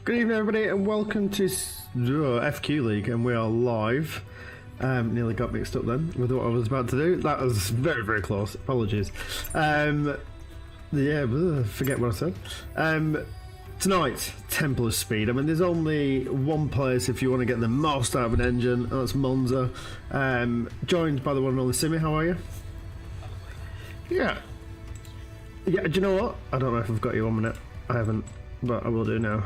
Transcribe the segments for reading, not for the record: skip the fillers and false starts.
Good evening, everybody, and welcome to FQ League, and we are live. Nearly got mixed up then with what I was about to do. That was very, very close. Apologies. Forget what I said. Tonight, Temple of Speed. I mean, there's only one place if you want to get the most out of an engine, and that's Monza. Joined by the one and only Simi. How are you? Yeah. Yeah, do you know what? I don't know if I've got you 1 minute. I haven't, but I will do now.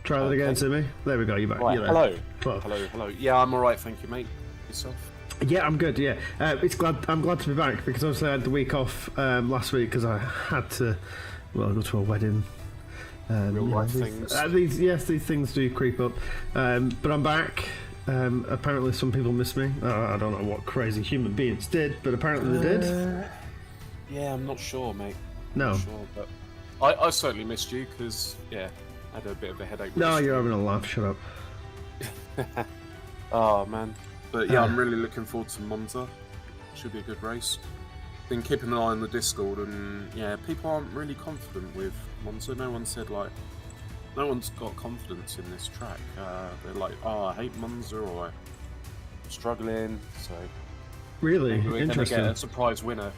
Try that again, Simi. There we go, you're back. Right, you're hello. Well. Hello. Yeah, I'm alright, thank you, mate. Yourself? Yeah, I'm good, yeah. I'm glad to be back, because obviously I had the week off last week because I had to, go to a wedding. Real life things. These things do creep up. But I'm back. Apparently some people miss me. I don't know what crazy human beings did, but apparently they did. Yeah, I'm not sure, mate. No. Not sure, but I certainly missed you, because, yeah, I had a bit of a headache. No, you're having a laugh, shut up. Oh, man. But yeah, I'm really looking forward to Monza. Should be a good race. Been keeping an eye on the Discord, and yeah, people aren't really confident with Monza. No one said, no one's got confidence in this track. They're like, oh, I hate Monza, or I'm struggling, so... Really? Maybe we're interesting. Gonna get a surprise winner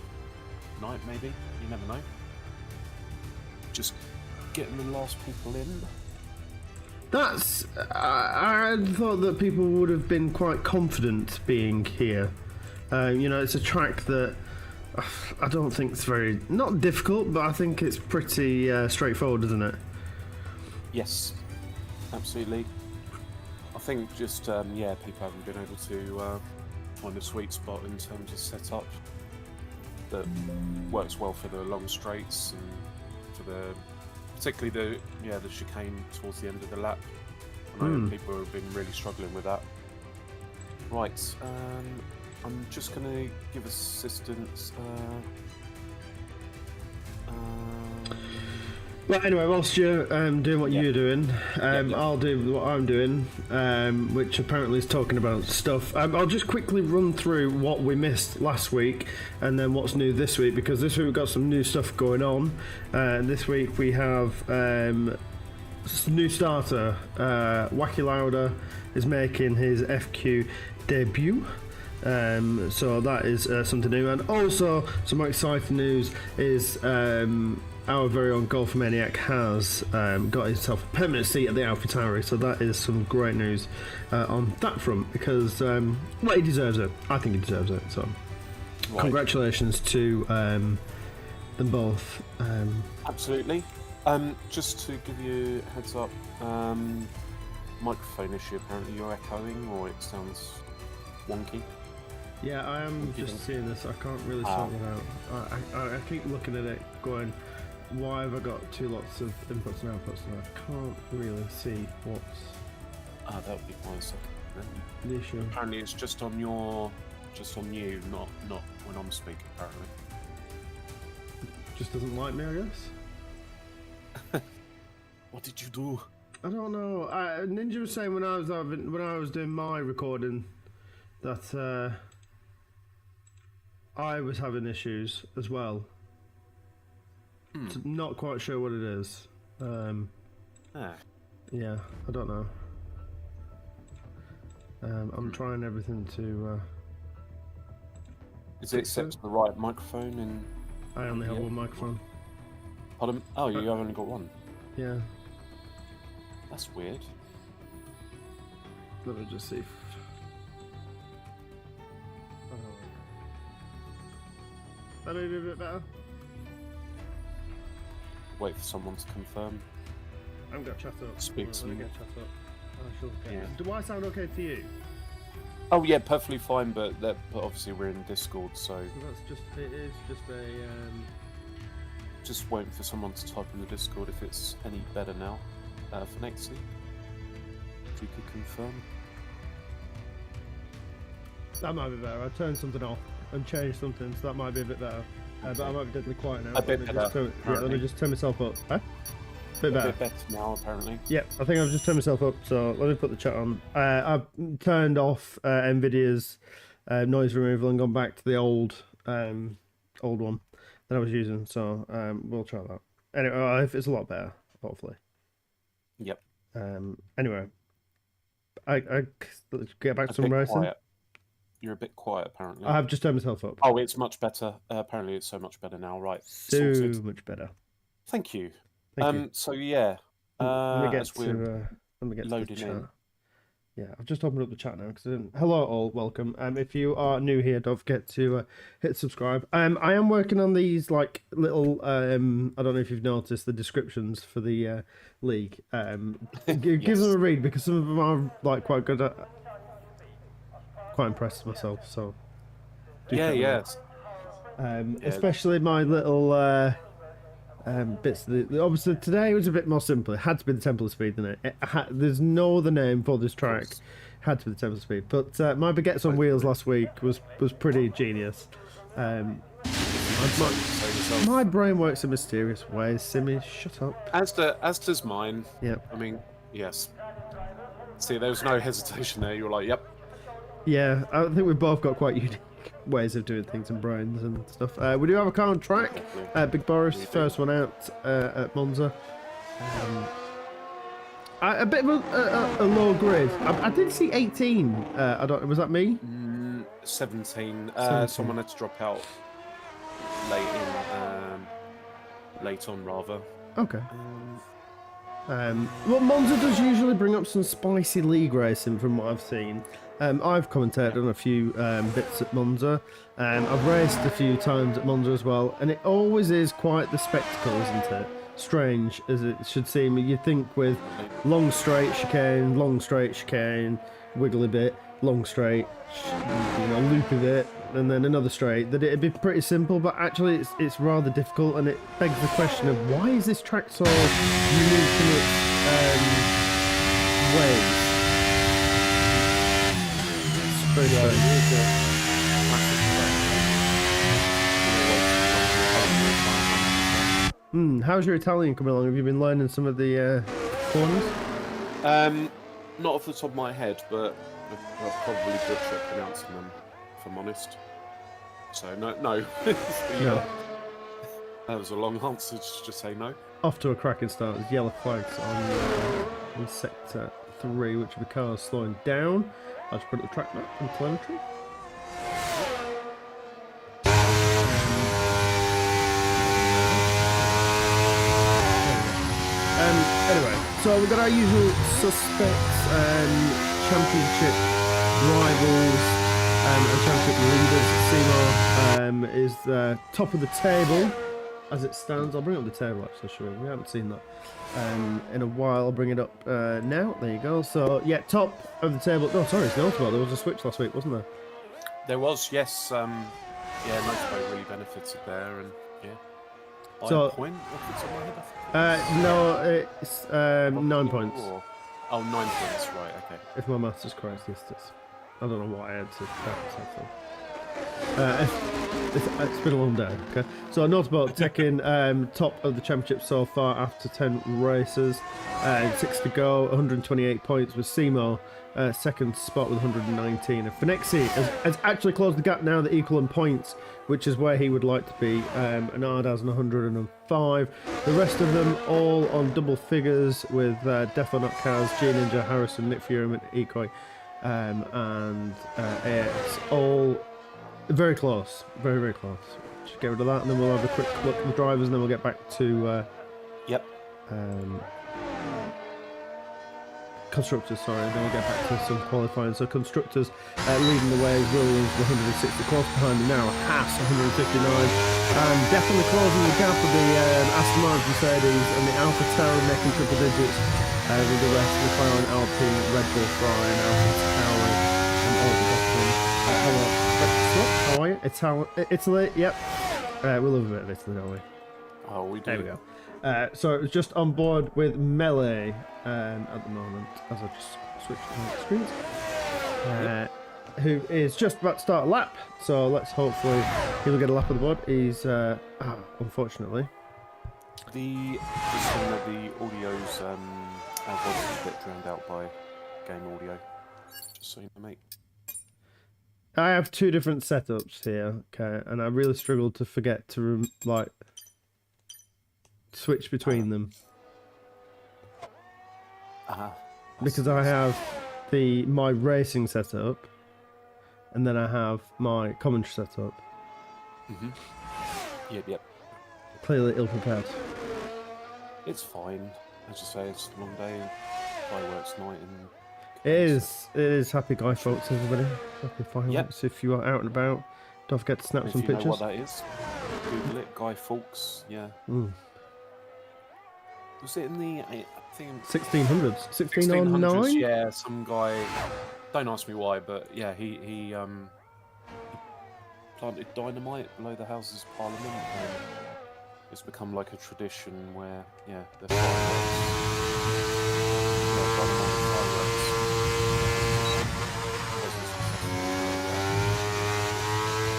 tonight, maybe. You never know. Just getting the last people in. That's... I thought that people would have been quite confident being here. It's a track that I don't think it's very... Not difficult, but I think it's pretty straightforward, isn't it? Yes, absolutely. I think just, people haven't been able to find a sweet spot in terms of setup that works well for the long straights and for particularly the chicane towards the end of the lap. I know people have been really struggling with that. Right, I'm just going to give assistance. Well, anyway, whilst you're doing what you're doing, I'll do what I'm doing, which apparently is talking about stuff. I'll just quickly run through what we missed last week and then what's new this week, because this week we've got some new stuff going on. This week we have new starter. Wacky Lauder is making his FQ debut. So that is something new, and also some more exciting news is our very own Golf Maniac has got himself a permanent seat at the AlphaTauri, so that is some great news on that front, because he deserves it. I think he deserves it, so congratulations to them both. Absolutely. Just to give you a heads up, microphone issue, apparently you're echoing, or it sounds wonky. Yeah, I am just seeing this. I can't really sort it out. I keep looking at it going, why have I got two lots of inputs and outputs, and I can't really see what's that would be my second then. the issue. Apparently it's just on you, not when I'm speaking, apparently. Just doesn't like me, I guess. What did you do? I don't know. Ninja was saying when I was doing my recording that I was having issues as well. Not quite sure what it is. Yeah, I don't know. I'm trying everything to... Is it set to the right microphone? And I only have one microphone. Pardon? Oh, you've only got one? Yeah. That's weird. Let me just see if... That may be a bit better. Wait for someone to confirm. I'm going to chat up. Speak to me. Do I sound okay to you? Oh yeah, perfectly fine, but obviously we're in Discord, so... It is just a... Just waiting for someone to type in the Discord if it's any better now, for next week. If you could confirm. That might be better. I turned something off and changed something, so that might be a bit better. But I might be deadly quiet now. A bit better. Let me just turn myself up. Huh? A bit better now, apparently. Yeah, I think I've just turned myself up, so let me put the chat on. I've turned off NVIDIA's noise removal and gone back to the old one that I was using, so we'll try that. Anyway, it's a lot better, hopefully. Yep. Anyway, let's get back A to some bit racing. quiet. You're a bit quiet, apparently. I have just turned myself up. Oh, it's much better. Apparently, it's so much better now. Right, So sorted. much better. Thank you. Thank you. So yeah, Let me get as we're to the loading chat. in. Yeah, I've just opened up the chat now because I didn't. Hello all, welcome. If you are new here, don't forget to hit subscribe. I am working on these like little. I don't know if you've noticed the descriptions for the league. Give Yes. them a read because some of them are like quite good. Quite impressed with myself. So. Yeah, yeah. Especially my little bits. Obviously, today was a bit more simple. It had to be the Temple of Speed, didn't it? There's no other name for this track. Had to be the Temple of Speed. But my baguettes on wheels last week was pretty genius. My brain works in mysterious ways. Simmy, shut up. As does mine. Yep. I mean, yes. See, there was no hesitation there. You were like, "Yep." Yeah, I think we've both got quite unique ways of doing things and brains and stuff. We do have a car on track. Big Boris, first one out at Monza. A bit of a low grid. I did see 18. I don't. Was that me? 17. 17. Someone had to drop out late on rather. Okay. Well, Monza does usually bring up some spicy league racing from what I've seen. I've commentated on a few bits at Monza. I've raced a few times at Monza as well, and it always is quite the spectacle, isn't it? Strange as it should seem. You'd think with long straight chicane, wiggly bit, long straight, loopy bit, and then another straight, that it'd be pretty simple, but actually it's rather difficult, and it begs the question of why is this track so unique in its ways? Very how's your Italian coming along? Have you been learning some of the corners? Not off the top of my head, but I'll probably butcher pronouncing them, if I'm honest. So no. No. That was a long answer to just say no. Off to a cracking start. There's yellow flags on sector 3, which are the cars slowing down. I'll just put up the track map and telemetry. Anyway, so we've got our usual suspects, championship rivals and championship leaders. Seymour is the top of the table as it stands. I'll bring up the table actually, sure. We haven't seen that in a while. I'll bring it up now. There you go. So yeah, top of the table. No, sorry, it's notable. There was a switch last week, wasn't there? There was, yes. Yeah, Motorsport really benefited there, and yeah. By So, a point off the top of my head, I think. No, it's 9 points. Oh, 9 points, right, okay. If my maths is correct, yes, it is. I don't know why I had to calculate that. It's been a long day, okay? So, Motorsport taking top of the championship so far after 10 races. 6 to go, 128 points with Seymour. Second spot with 119. And Finexi has actually closed the gap now, the equal in points, which is where he would like to be. And Ard has 105. The rest of them all on double figures with Defo Knockhouse, G Ninja, Harrison, Nick Fury, Ekoi, and AX. All very close. Very, very close. Just get rid of that, and then we'll have a quick look at the drivers, and then we'll get back to constructors, sorry, and then we'll get back to some qualifying. So constructors leading the way, Williams 160, close behind him now, Haas 159, and definitely closing the gap with the Aston Martin, Mercedes, and the Alpha Tower making triple digits with the rest, McLaren, Alpine, Red Bull, Ferrari, and Alpha Tower, and all the bottom. Hello, how are you? Italy, yep. We love a bit of Italy, don't we? Oh, we do. There we go. So it was just on board with Melee at the moment, as I just switched to the screens, who is just about to start a lap. So let's hopefully he'll get a lap of the board. He's unfortunately The audio's our voice is a bit drowned out by game audio. Just so you know, mate. I have two different setups here, okay, and I really struggled to forget to switch between them. because I have my racing setup, and then I have my commentary setup. Yep. Clearly ill prepared. It's fine. As you say, it's a long day and fireworks night and. It is happy Guy Fawkes, everybody. Happy fireworks if you are out and about. Don't forget to snap And some if you pictures. know what that is, Google it. Guy Fawkes. Yeah. Was it in the? I think 1600s, 1600s. 1609. Yeah, some guy. Don't ask me why, but yeah, he planted dynamite below the Houses of Parliament, and it's become like a tradition where the fireworks. Yeah, dynamite and fireworks.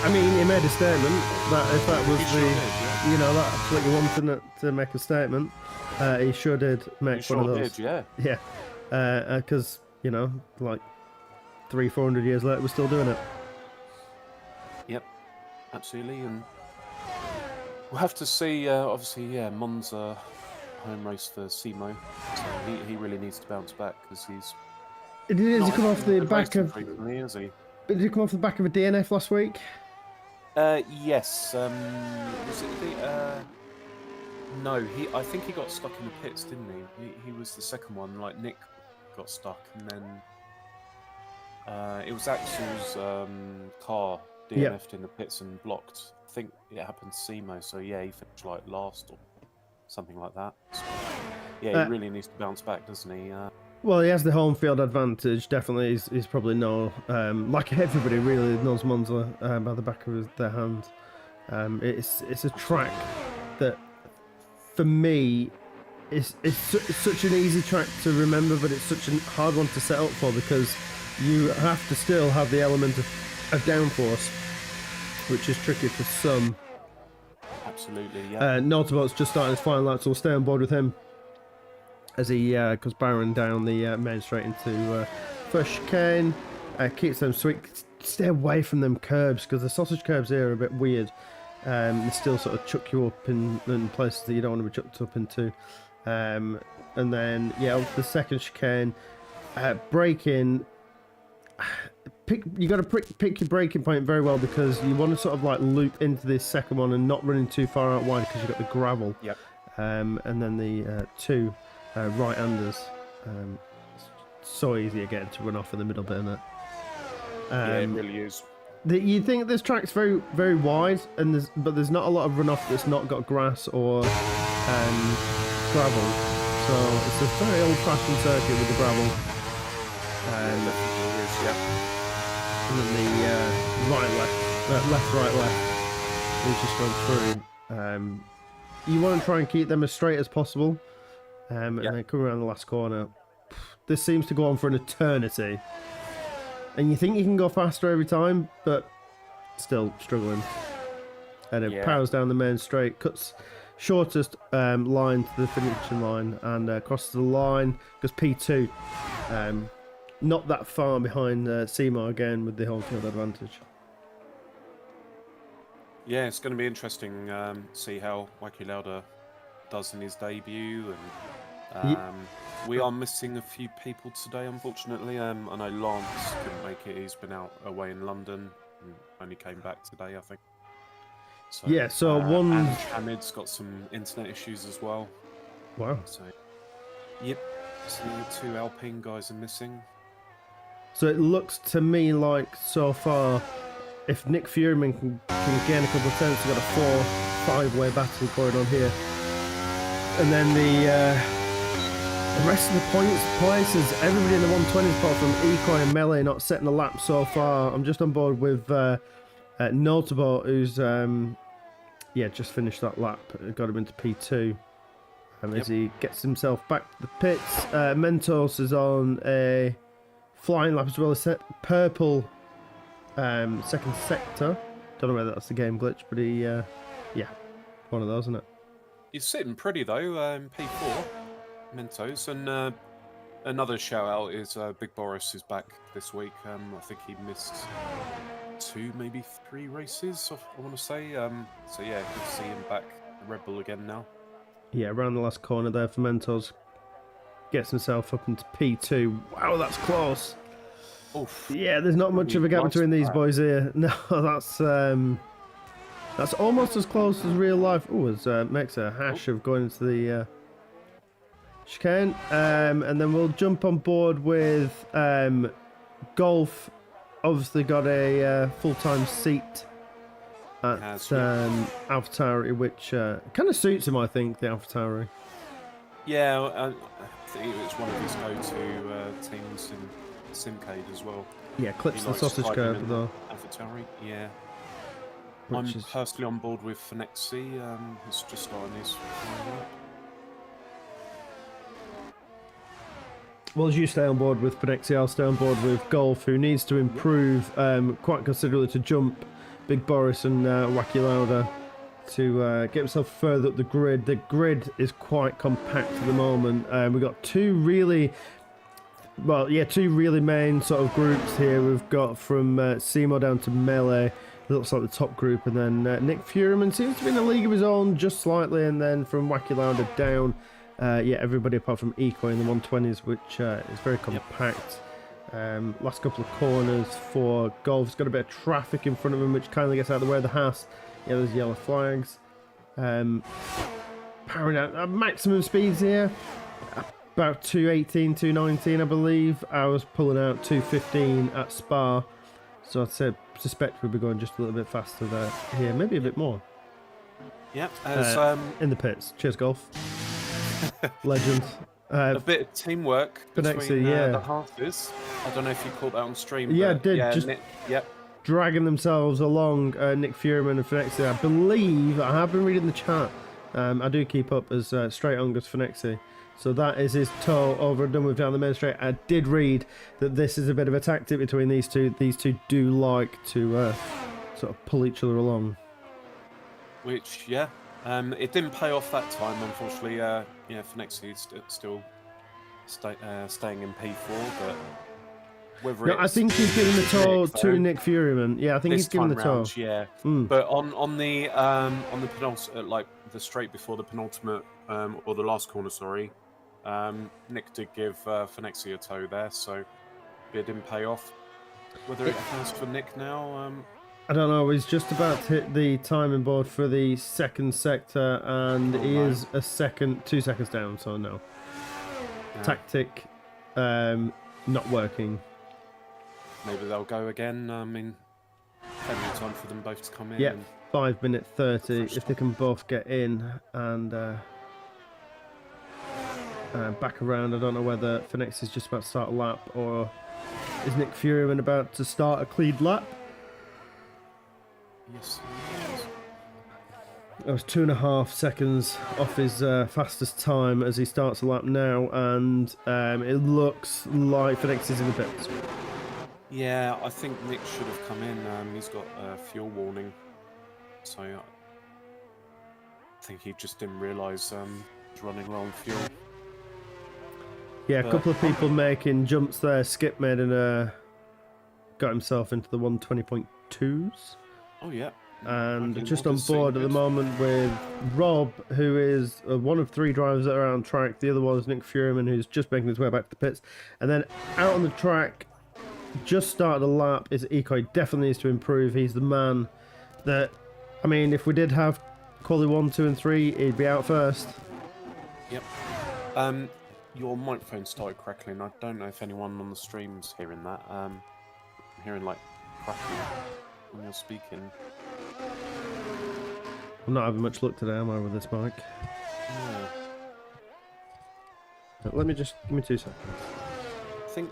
I mean, he made a statement that if that was He sure did, yeah. you know, that's what you wanted to make a statement. He sure did make He one sure of those. did, yeah. Yeah, because you know, like 300-400 years later, we're still doing it. Yep, absolutely, and we'll have to see. Obviously, Monza home race for Simo, so he really needs to bounce back because he's. Did he come off the back of? Frequently, is he? Did he come off the back of a DNF last week? Yes. Was it the? No, I think he got stuck in the pits, didn't he? He was the second one. Like Nick got stuck, and then it was Axel's car DNF'd in the pits and blocked. I think it happened to Simo, so yeah, he finished like last or something like that. So, yeah, he really needs to bounce back, doesn't he? Well, he has the home field advantage. Definitely, he's probably like everybody really knows Monza by the back of their hand. It's a track that, for me, it's such an easy track to remember, but it's such a hard one to set up for because you have to still have the element of downforce, which is tricky for some. Absolutely, yeah. Notabout's just starting his final lap, so we'll stay on board with him as he goes barreling down the main straight into first chicane. Keeps them sweet. Stay away from them curbs because the sausage curbs here are a bit weird. They still sort of chuck you up in places that you don't want to be chucked up into. And then the second chicane, braking. You got to pick your braking point very well because you want to sort of like loop into this second one and not running too far out wide because you've got the gravel. Yep. And then the two right-handers. So easy again to run off in the middle bit, isn't it? Yeah, it really is. You think this track's very, very wide, but there's not a lot of runoff that's not got grass or gravel. So it's a very old-fashioned circuit with the gravel. Definitely is, yeah. And then the left, right, left is just gone through. You want to try and keep them as straight as possible, and then come around the last corner. This seems to go on for an eternity. And you think you can go faster every time, but still struggling. And it powers down the main straight, cuts shortest line to the finishing line, and crosses the line, goes P2. Not that far behind Seymour again with the home field advantage. Yeah, it's going to be interesting to see how Wacky Lauda does in his debut. And we are missing a few people today, unfortunately. I know Lance couldn't make it. He's been out away in London and only came back today, I think. So, and Hamid's got some internet issues as well. Wow. So, so the 2 Alpine guys are missing. So it looks to me like so far, if Nick Furyman can gain a couple of turns, we've got a 4-5 way battle going on here. And then the rest of the places, everybody in the 120s apart from Ecoy and Melee not setting a lap so far. I'm just on board with Notable, who's just finished that lap, got him into P2. As he gets himself back to the pits. Mentos is on a flying lap as well as purple second sector. Don't know whether that's the game glitch, but he, one of those, isn't it? He's sitting pretty though, P4, Mentos, and another shout out is Big Boris is back this week. I think he missed 2, maybe 3 races, I want to say. So yeah, good to see him back, Red Bull again now. Yeah, around the last corner there for Mentos. gets himself up into P2. Wow, that's close. Oof. Yeah, there's not much of a gap between these boys here. No, that's almost as close as real life. Oh, as makes a hash of going into the chicane. And then we'll jump on board with Golf. Obviously got a full-time seat at AlphaTauri, which kind of suits him, I think, the AlphaTauri. Yeah, I think it's one of his go-to teams in Simcade as well. Yeah, clips the sausage curve though. AlphaTauri, yeah. I'm personally on board with Fenexi. He's just starting his work. Well, as you stay on board with Fenexi, I'll stay on board with Golf, who needs to improve quite considerably to jump Big Boris and Wacky Lauda to get himself further up the grid. The grid is quite compact at the moment. We've got two really main sort of groups here. We've got from Seymour down to Melee. It looks like the top group, and then Nick Furyman seems to be in a league of his own just slightly, and then from Wacky Lauda down, everybody apart from Eco in the 120s, which is very compact. Last couple of corners for Golf's got a bit of traffic in front of him, which kindly gets out of the way of the Haas. Yeah, there's yellow flags. Powering out maximum speeds here. About 218, 219, I believe. I was pulling out 215 at Spa. So I'd suspect we'll be going just a little bit faster there here. Maybe a bit more. Yep. In the pits. Cheers, Golf. Legend. A bit of teamwork between the halfers. I don't know if you caught that on stream. Yeah, I did. Just dragging themselves along, Nick Furyman and Fenexi. I believe, I have been reading the chat. I do keep up as straight on goes Fenexi. So that is his toe over and done with down the main straight. I did read that this is a bit of a tactic between these two. These two do like to sort of pull each other along. Which, it didn't pay off that time, unfortunately. Fenexi is still staying in P4, but whether I think he's giving the toe to Nick Furyman. Yeah, I think he's giving the toe. Yeah, but on the penultimate, like the straight before the penultimate, or the last corner, sorry, Nick did give Fenexi a toe there, so it didn't pay off. Whether it has for Nick now, I don't know. He's just about to hit the timing board for the second sector, and he is 2 seconds down. So no. Tactic, not working. Maybe they'll go again. I mean, plenty of time for them both to come in. Yeah, 5 minute 30 if they can both get in and back around. I don't know whether Fenexi is just about to start a lap, or is Nick Furyman about to start a clean lap? Yes. That was 2.5 seconds off his fastest time as he starts a lap now, and it looks like Fenexi's in the pits. Yeah, I think Nick should have come in. He's got a fuel warning, so I think he just didn't realise he's running low on fuel. Yeah, a couple of people making jumps there. Skip made and got himself into the 120.2s. Oh yeah. And just on board at the moment with Rob, who is one of 3 drivers that are on track. The other one is Nick Furyman, who's just making his way back to the pits. And then out on the track, just started a lap, is Eco. He definitely needs to improve. He's the man that, I mean, if we did have quali 1, 2 and 3, he'd be out first. Yep. Your microphone started crackling. I don't know if anyone on the stream's hearing that. I'm hearing like crackling when you're speaking. I'm not having much luck today, am I, with this mic? Yeah. Let me just, give me 2 seconds. I think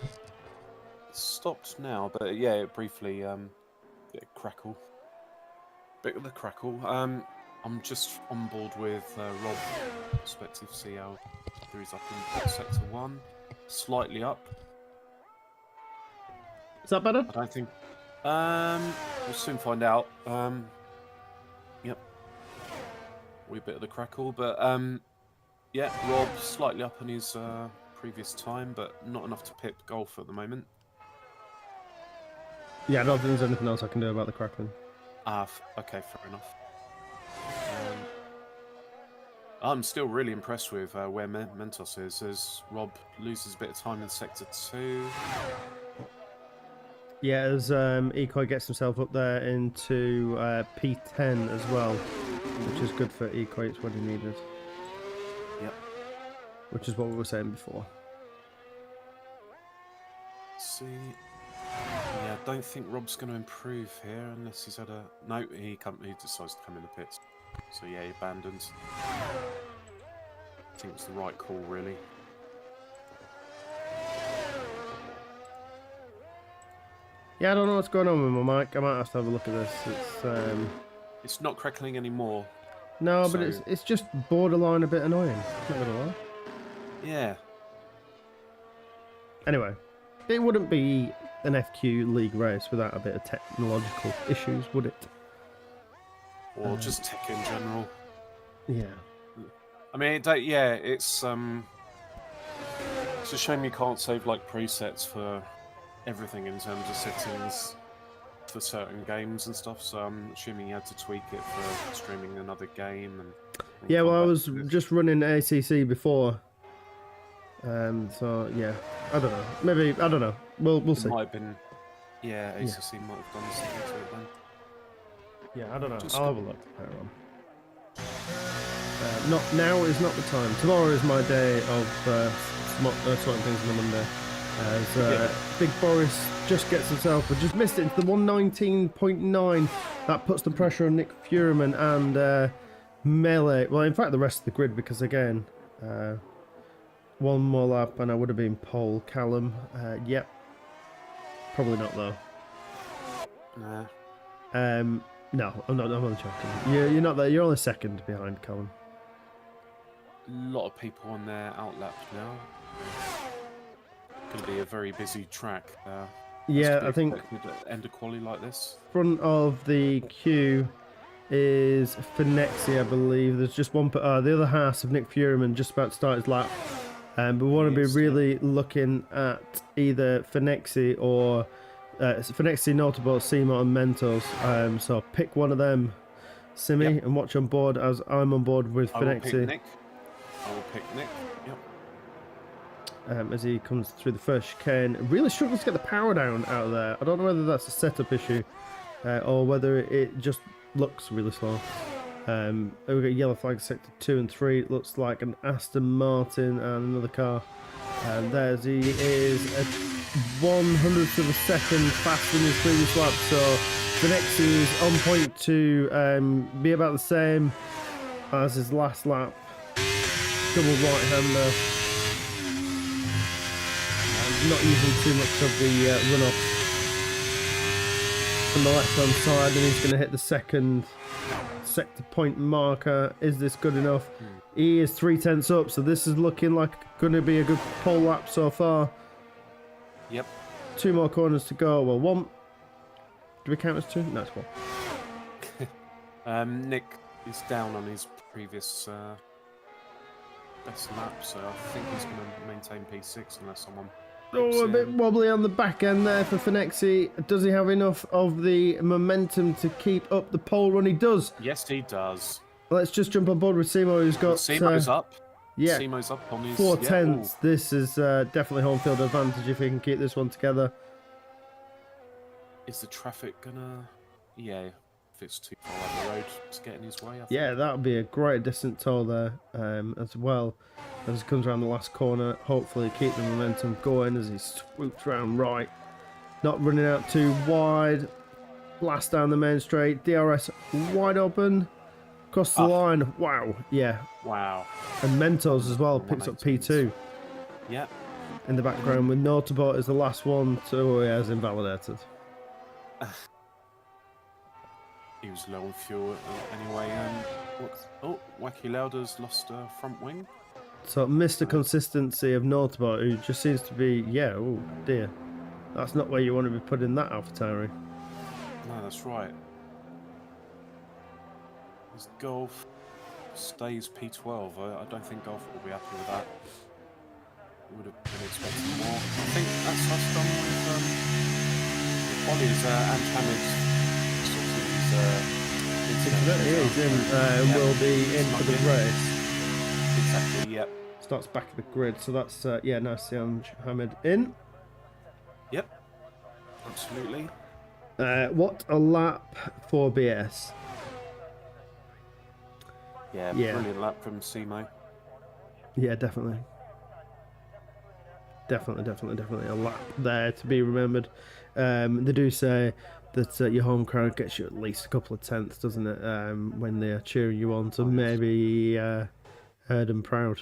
it's stopped now, but yeah, it briefly, bit of crackle. Bit of the crackle. I'm just on board with Rob, perspective, see how he's up in sector 1, slightly up. Is that better? I don't think. We'll soon find out. Yep. Wee bit of the crackle, but yeah, Rob slightly up on his previous time, but not enough to pip Golf at the moment. Yeah, I don't think there's anything else I can do about the crackling. Okay, fair enough. I'm still really impressed with where Mentos is, as Rob loses a bit of time in Sector 2. Yeah, as Ecoy gets himself up there into P10 as well, which is good for Ecoy. It's what he needed. Yep. Which is what we were saying before. See, yeah, I don't think Rob's going to improve here unless he's had a... No, he decides to come in the pits. So yeah, he abandons. I think it's the right call, really. Yeah, I don't know what's going on with my mic. I might have to have a look at this. It's not crackling anymore. No, so... but it's just borderline a bit annoying. Not gonna lie. Yeah. Anyway, it wouldn't be an FQ league race without a bit of technological issues, would it? Or just tech in general. Yeah. I mean, it's a shame you can't save like presets for everything in terms of settings for certain games and stuff. So I'm assuming you had to tweak it for streaming another game. And yeah, well, I was just running ACC before. So yeah, I don't know. Maybe I don't know. We'll see. Might have been, yeah, ACC might have done something to it then. Yeah, I don't know. Just I'll have a look later on. Not now is not the time. Tomorrow is my day of sorting things on a Monday. As Big Boris just gets himself, but just missed it into the 119.9. That puts the pressure on Nick Furiman and Melee. Well, in fact, the rest of the grid, because again, one more lap and I would have been pole. Callum, yep, probably not though. Nah. No, I'm not. I'm only joking. You're not there. You're only second behind Callum. A lot of people on their outlap now. Going to be a very busy track. Yeah, I think end of quali like this. Front of the queue is Finexi, I believe. There's just one. The other half of Nick Furiman just about to start his lap. But we want to be really looking at either Finexi or Finexi, Notable, Seymour, and Mentos. So pick one of them, Simi, and watch on board as I'm on board with Finexi. I will pick Nick. Yep. As he comes through the first chicane, really struggles to get the power down out of there. I don't know whether that's a setup issue or whether it just looks really slow. We've got yellow flag sector 2 and 3. It looks like an Aston Martin and another car. And there's he is a 100th of a second faster than his previous lap. So the next is on point to be about the same as his last lap. Double right-hander. Not using too much of the runoff on the left-hand side, and he's going to hit the second sector point marker. Is this good enough? He is 3/10 up, so this is looking like going to be a good pole lap so far. Yep. 2 more corners to go. Well, 1. Do we count as 2? No, it's 1. Nick is down on his previous best lap, so I think he's going to maintain P6 unless someone... Oh, a bit wobbly on the back end there for Finexi. Does he have enough of the momentum to keep up the pole run? He does. Yes, he does. Let's just jump on board with Seymour, who's got... Seymour's up. Yeah. Seymour's up on his... 4/10. Yeah, this is definitely home field advantage if he can keep this one together. Is the traffic gonna... Yeah, if it's too far up the road to get in his way, I think. Yeah, that would be a great distant toll there as well. As he comes around the last corner, hopefully keep the momentum going as he swoops round right. Not running out too wide. Blast down the main straight. DRS wide open. Across the line. Wow. Yeah. Wow. And Mentos as well picks up P2. Yep. In the background with Notable is the last one to he has invalidated. He was low on fuel anyway. Wacky Lauder's lost a front wing. So Mr. Consistency of Notable, who just seems to be, oh dear. That's not where you want to be putting that AlphaTauri. No, that's right. His Golf stays P12. I don't think Golf will be happy with that. Would have been expecting more. I think that's us done with Ollie's and Hammond's. He's in, will be in for the race. Exactly. Yep. Starts back of the grid, so that's yeah, nice to see Ange Hamid in. Yep. Absolutely. What a lap for BS. Yeah. Brilliant lap from Simo. Yeah, definitely. Definitely a lap there to be remembered. They do say that your home crowd gets you at least a couple of tenths, doesn't it? When they're cheering you on, so maybe heard and proud.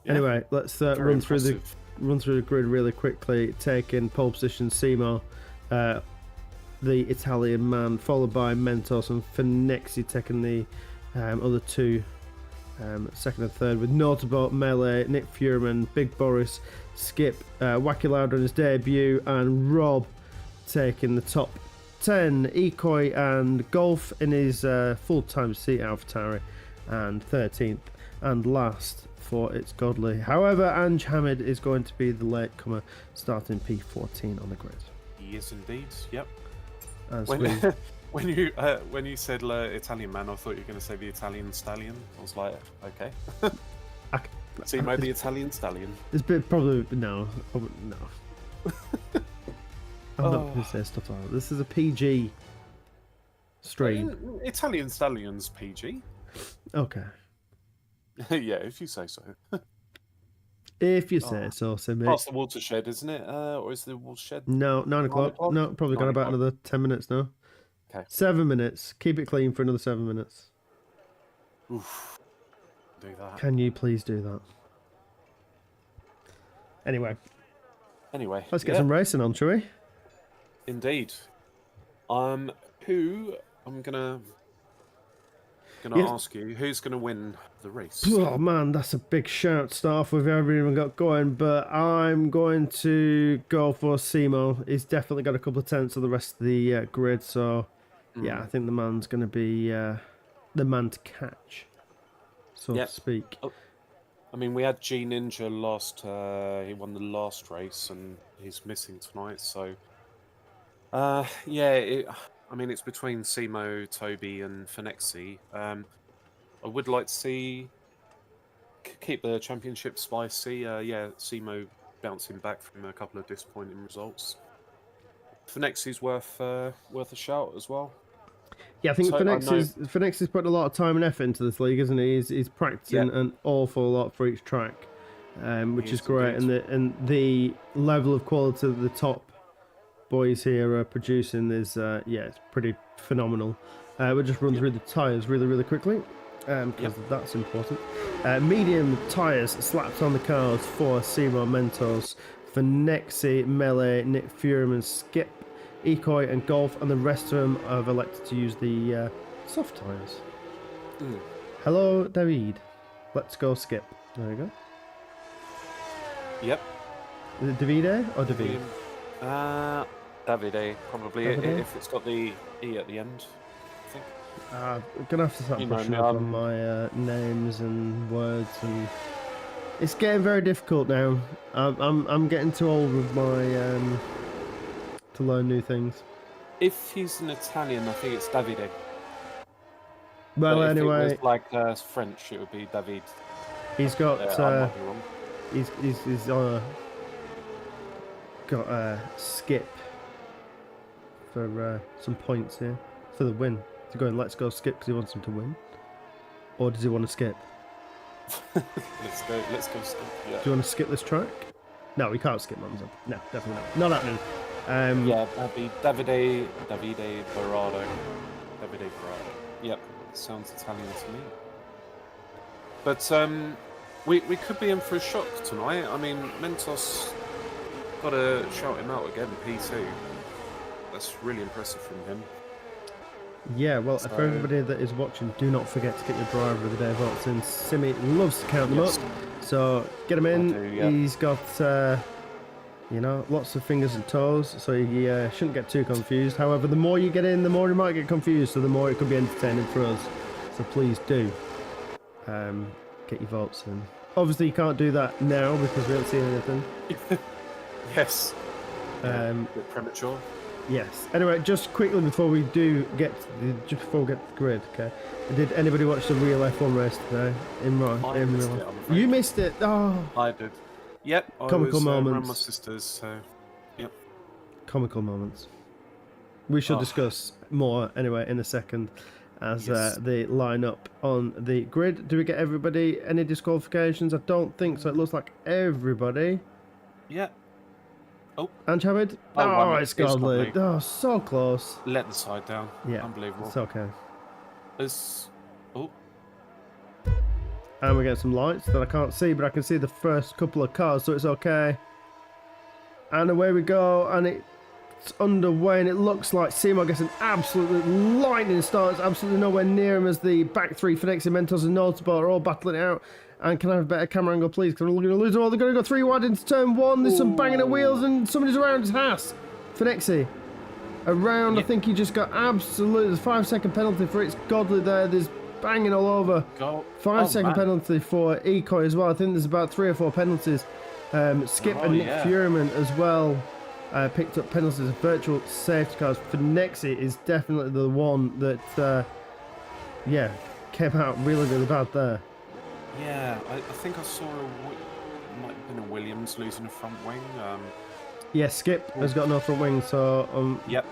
Yeah. Anyway, let's run through the grid really quickly. Taking pole position, Simo, the Italian man, followed by Mentos and Finexi taking the other two. Second and third, with Notable, Melee, Nick Fuhrman, Big Boris, Skip, Wacky Loud on his debut, and Rob taking the top 10. Ekoi and Golf in his full-time seat, AlphaTauri, and 13th and last for It's Godly. However, Ange Hamid is going to be the latecomer, starting P14 on the grid. He is indeed. Yep. When you said Italian man, I thought you were going to say the Italian stallion. I was like, okay. So you might be Italian stallion. It's probably no. I'm not going to say stuff like that. This is a PG stream. Italian stallion's PG. Okay. Yeah, if you say so. If you say so, mate. Past the watershed, isn't it? Or is the watershed? No, 9 o'clock. No, probably got about another 10 minutes now. Okay. 7 minutes. Keep it clean for another 7 minutes. Oof. Do that. Can you please do that? Anyway. Let's get some racing on, shall we? Indeed. Who I'm gonna ask you, who's gonna win the race? Oh man, that's a big shout to start off with. Everyone got going, but I'm going to go for Simo. He's definitely got a couple of tenths of the rest of the grid, so yeah, I think the man's going to be the man to catch, so to speak. Oh, I mean, we had G Ninja last. He won the last race, and he's missing tonight. So, yeah. I mean, it's between Simo, Toby, and Finexi. I would like to see keep the championship spicy. Yeah, Simo bouncing back from a couple of disappointing results. Finexi's worth a shout as well. Yeah, I think Finexi's putting a lot of time and effort into this league, isn't he? He's practicing an awful lot for each track, which is great. And the level of quality that the top boys here are producing is it's pretty phenomenal. We'll just run through the tyres really quickly because that's important. Medium tyres slapped on the cars for Simo, Mentos, Finexi, Melee, Nick Fuhrman, Skip, Ekoi and Golf, and the rest of them have elected to use the soft tyres. Hello David, let's go Skip. There we go. Yep. Is it Davide or David? Davide, probably, Davide? if it's got the E at the end, I think. I'm going to have to start brushing up on my names and words, and it's getting very difficult now. I'm getting too old with my to learn new things. If he's an Italian, I think it's Davide. Well, but anyway, if it was like French, it would be David. He's got I might be wrong. he's got a skip for some points here for the win. To go and let's go skip because he wants him to win, or does he want to skip? Let's go skip. Yeah. Do you want to skip this track? No, we can't skip Monza. No, definitely not happening. Yeah, that'd be Davide Berardo. Davide Berardo. Yep, sounds Italian to me. But we could be in for a shock tonight. I mean, Mentos got to shout him out again, P2. That's really impressive from him. Yeah, well, for everybody that is watching, do not forget to get your driver of the day votes in. Simi loves to count them up, so get him in. He's got, lots of fingers and toes, so he shouldn't get too confused. However, the more you get in, the more he might get confused, so the more it could be entertaining for us. So please do get your votes in. Obviously, you can't do that now because we haven't seen anything. Yes. A bit premature. Yes. Anyway, just quickly before we do get to just before we get to the grid, okay? Did anybody watch the real F1 race today? I missed it, I'm afraid. You missed it. Oh, I did. Yep, I comical was around my moments. sisters, so yep. Comical moments. We shall discuss more anyway in a second as they line up on the grid. Do we get everybody any disqualifications? I don't think so. It looks like everybody. Yeah. Oh. And Chavit? Oh, it's Godly. Oh, so close. Let the side down. Yeah. Unbelievable. It's okay. Oh. And we get some lights that I can't see, but I can see the first couple of cars, so it's okay. And away we go, and it's underway, and it looks like Seymour gets an absolute lightning start. It's absolutely nowhere near him as the back three, Fenexi, Mentos, and Motorsport are all battling it out. And can I have a better camera angle, please? Because I'm going to lose them all. They're going to go 3 wide into turn 1. There's some banging at wheels, and somebody's around his Haas. Fenexi. Around, I think he just got absolutely... There's a 5-second penalty for it. It's Godly there. There's banging all over. 5-second penalty for Ecoy as well. I think there's about 3 or 4 penalties. Skip and Nick Fuhrman as well picked up penalties of virtual safety cars. Fenexi is definitely the one that, came out really, really bad there. Yeah, I think I saw might have been a Williams losing a front wing. Yeah, Skip has got no front wing, so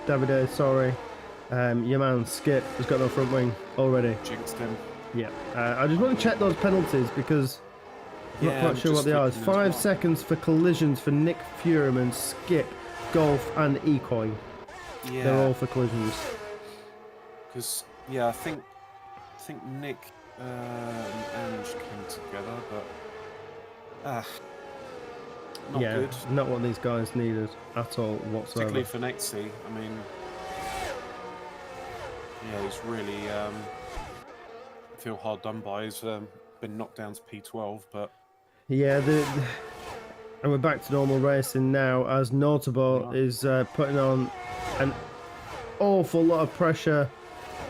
Davide, sorry. Your man Skip has got no front wing already. Jinxed him. Yeah, I just want to check those penalties because I'm not quite sure what they are. It's 5 seconds for collisions for Nick Fuhrman, Skip, Golf, and Ecoy. Yeah, they're all for collisions. Because I think Nick and Ange came together, but not good. Not what these guys needed at all whatsoever. Particularly for Nexi. I mean, he's really feel hard done by. He's been knocked down to P12, but yeah, and we're back to normal racing now as Notable is putting on an awful lot of pressure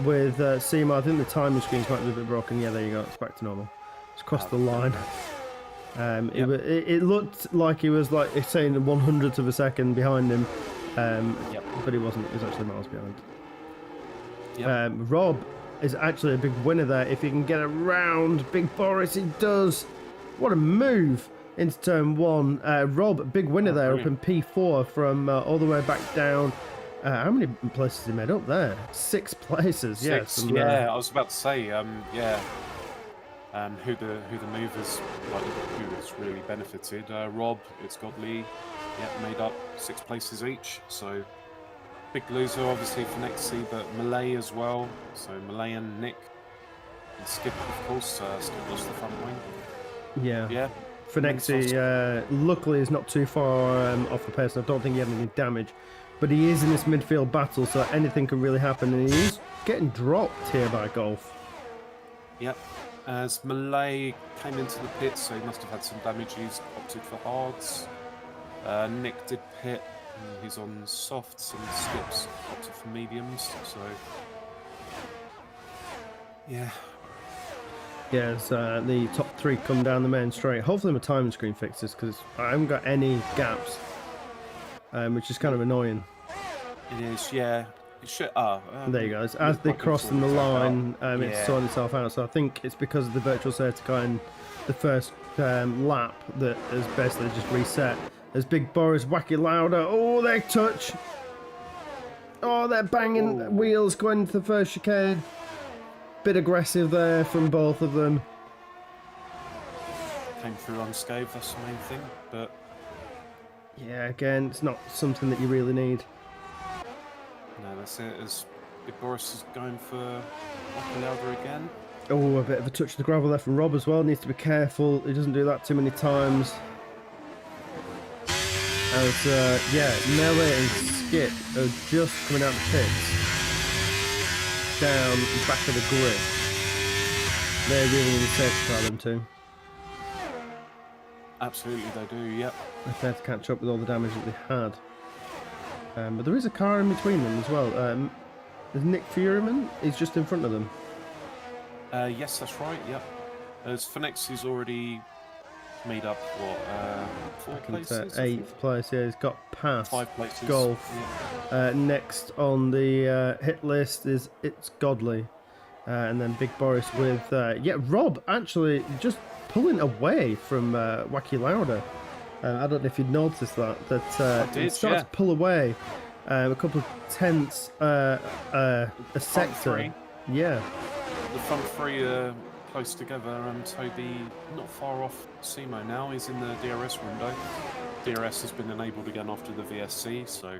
with Seymour. I think the timing screens might be a bit broken. Yeah, there you go. It's back to normal. It's crossed the line. It looked like he was like saying 100th of a second behind him, but he wasn't. He was actually miles behind. Rob is actually a big winner there. If he can get around Big Boris, he does. What a move into turn 1. Rob, big winner there, up in P4 from all the way back down. How many places he made up there? 6 places. 6. Yes. I was about to say, who the movers, like, who has really benefited. Rob, it's Godly, made up 6 places each. So big loser, obviously, for Nexi, but Malay as well. So Malay and Nick and Skip, of course. Skip lost the front wing. Yeah. For Nexi, luckily, is not too far off the pace. I don't think he had any damage. But he is in this midfield battle, so anything can really happen. And he is getting dropped here by Golf. Yep. As Malay came into the pit, so he must have had some damage. He's opted for hards. Nick did pit. He's on softs, and Skips opted for mediums. So, yeah. As the top 3 come down the main straight. Hopefully my timing screen fixes because I haven't got any gaps, which is kind of annoying. It is, yeah. It should. There you go. As they cross in the line, it's sorting itself out. So I think it's because of the virtual safety car in the first lap that has basically just reset. As Big Boris wacky louder. Oh, they touch. Oh, they're banging wheels going into the first chicane. Bit aggressive there from both of them. Came through unscathed, that's the main thing, but yeah, again, it's not something that you really need. No, that's it. As Big Boris is going for wacky louder again. Oh, a bit of a touch of the gravel there from Rob as well. Needs to be careful. He doesn't do that too many times. As Nelly and Skip are just coming out the pits. Down the back of the grid. They're really in the safety car, them too. Absolutely, they do, yep. They had to catch up with all the damage that they had. But there is a car in between them as well. There's Nick Fuhrman. He's just in front of them. Yes, that's right, yep. As Fenexi is already made up what 4 places? Eighth place. Yeah, he's got past 5 places. Golf. Yeah. Next on the hit list is It's Godly, and then Big Boris with Rob actually just pulling away from Wacky Lauder. I don't know if you'd noticed that he started to pull away a couple of tenths a sector. Yeah. The front three are close together, and Toby not far off Simo now. He's in the DRS window. DRS has been enabled again after the VSC, so...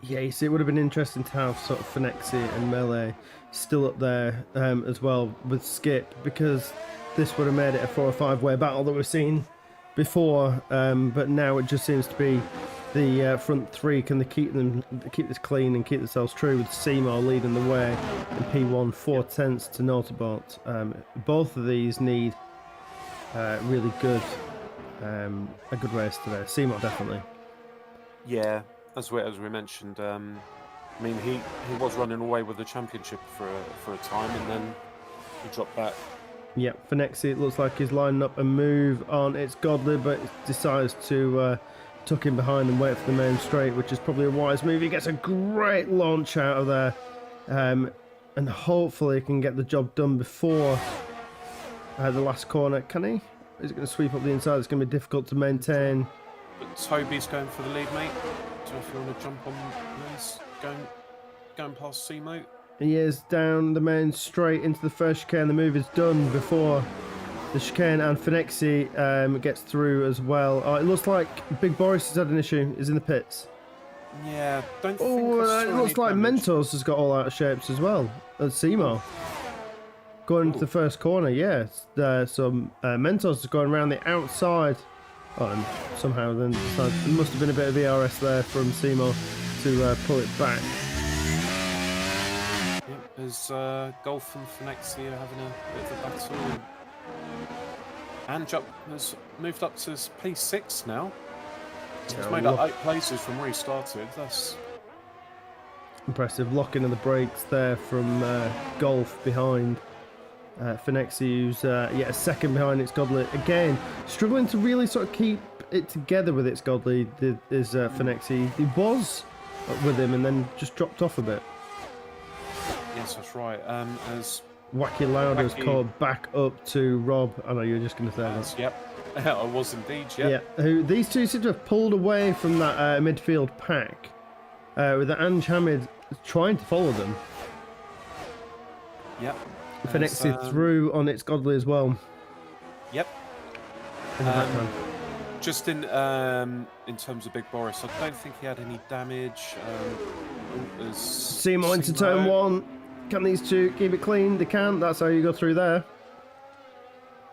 Yeah, you see, it would have been interesting to have sort of Finexi and Melee still up there as well with Skip, because this would have made it a 4 or 5 way battle that we've seen before, but now it just seems to be the front three. Can they keep this clean and keep themselves true, with Seymour leading the way and P1 4 tenths to Notabot. Both of these need really good a good race today. Seymour definitely. Yeah, as we mentioned, I mean he was running away with the championship for a time, and then he dropped back. Yeah, Finexi, it looks like he's lining up a move on It's Godly, but decides to tuck in behind and wait for the main straight, which is probably a wise move. He gets a great launch out of there, and hopefully can get the job done before the last corner. Can he? Is it going to sweep up the inside? It's going to be difficult to maintain. But Toby's going for the lead, mate. So if you want to jump on those, going past Simo. He is down the main straight into the first chicane. The move is done before the chicane, and Finexi gets through as well. It looks like Big Boris has had an issue. He's in the pits. Yeah, don't think it looks like Mentos has got all out of shapes as well as Seymour. Going into the first corner, yeah. So Mentos is going around the outside. Oh, and somehow then there must have been a bit of ERS there from Seymour to pull it back. As Golf and Finexi are having a bit of a battle. And Jupp has moved up to P6 now. He's made up 8 places from where he started. That's impressive. Locking in the brakes there from Golf behind Finexi, who's a second behind It's Godly. Again, struggling to really sort of keep it together with It's Godly is Finexi. He was with him and then just dropped off a bit. Yes, that's right. As Wacky Lauder has called back up to Rob. I know you were just going to say that. Yep, I was indeed. Yep. Yeah. These two seem to have pulled away from that midfield pack, with Anj Hamid trying to follow them. Yep. Finexi through on It's Godly as well. Yep. Just in terms of Big Boris, I don't think he had any damage. Seymour into turn 1. Can these two keep it clean? They can. That's how you go through there.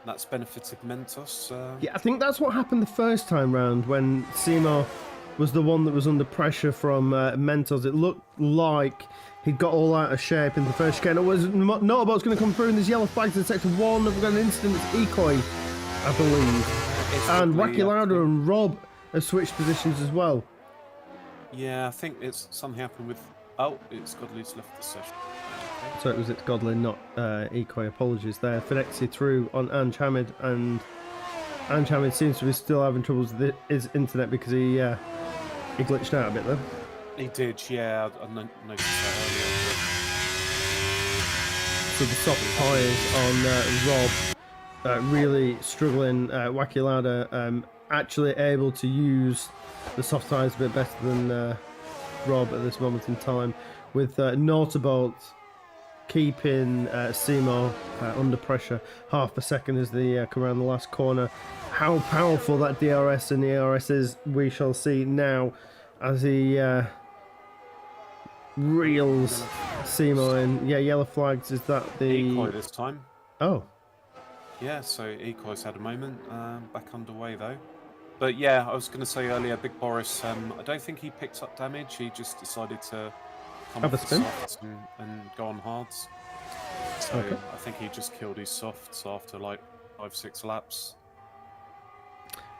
That's benefited Mentos. Yeah, I think that's what happened the first time round when Seymour was the one that was under pressure from Mentos. It looked like he'd got all out of shape in the first chicane. It was Notabot's going to come through, and there's yellow flags in sector 1. We've got an incident with Ecoy, I believe. And Wacky Lauder and Rob have switched positions as well. Yeah, I think it's something happened with... Oh, It's Godly's left the session. Okay. So it was It's Godly, not Ecoy. Apologies there. Finexi through on Anj Hamid, and Anj Hamid seems to be still having troubles with his internet because he glitched out a bit there. He did, yeah. I noticed that earlier. So the soft tyres on Rob really struggling. Wacky Lauder actually able to use the soft tyres a bit better than Rob at this moment in time, with Notabot keeping Seymour under pressure half a second as they come around the last corner. How powerful that DRS and ERS is, we shall see now as he reels Seymour in. Yeah, yellow flags. Is that the Ecoy this time? Oh. Yeah, so Ecoy's had a moment. Back underway though. But yeah, I was going to say earlier, Big Boris, I don't think he picked up damage. He just decided to come have a off the spin softs and go on hards. So okay. I think he just killed his softs after like 5-6 laps.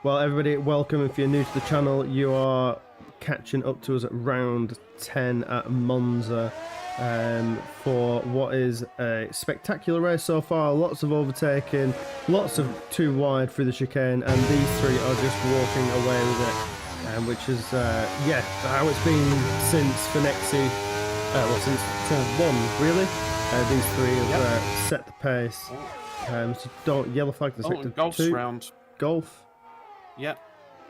Well, everybody, welcome. If you're new to the channel, you are catching up to us at round 10 at Monza for what is a spectacular race so far. Lots of overtaking, lots of too wide through the chicane, and these three are just walking away with it, which is, yeah, how it's been since Finexi, well, since turn 1, really. These three have set the pace. So don't yellow flag the sector Golf's 2. round. Golf. Yep.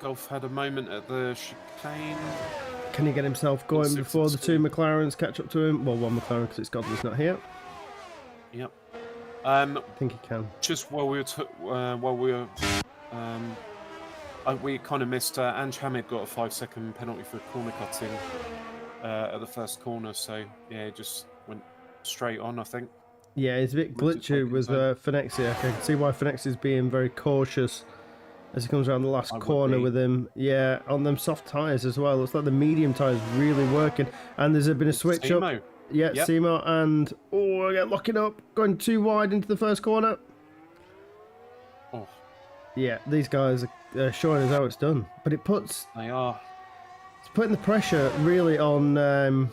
Golf had a moment at the chicane. Can he get himself going before the two McLarens catch up to him? Well, one McLaren because it's Godley's not here. Yep. I think he can. Just while we were, we kind of missed. Ange Hamid got a 5-second penalty for corner cutting at the first corner. So yeah, just went straight on, I think. Yeah, it's a bit glitchy with Finexi. I can see why Finexi's being very cautious as he comes around the last corner with him. Yeah, on them soft tyres as well. Looks like the medium tyres really working. And there's been a switch up. Yeah, yep. Simo and... Oh, I get locking up. Going too wide into the first corner. Oh. Yeah, these guys are showing us how it's done. But it puts... They are. It's putting the pressure really on...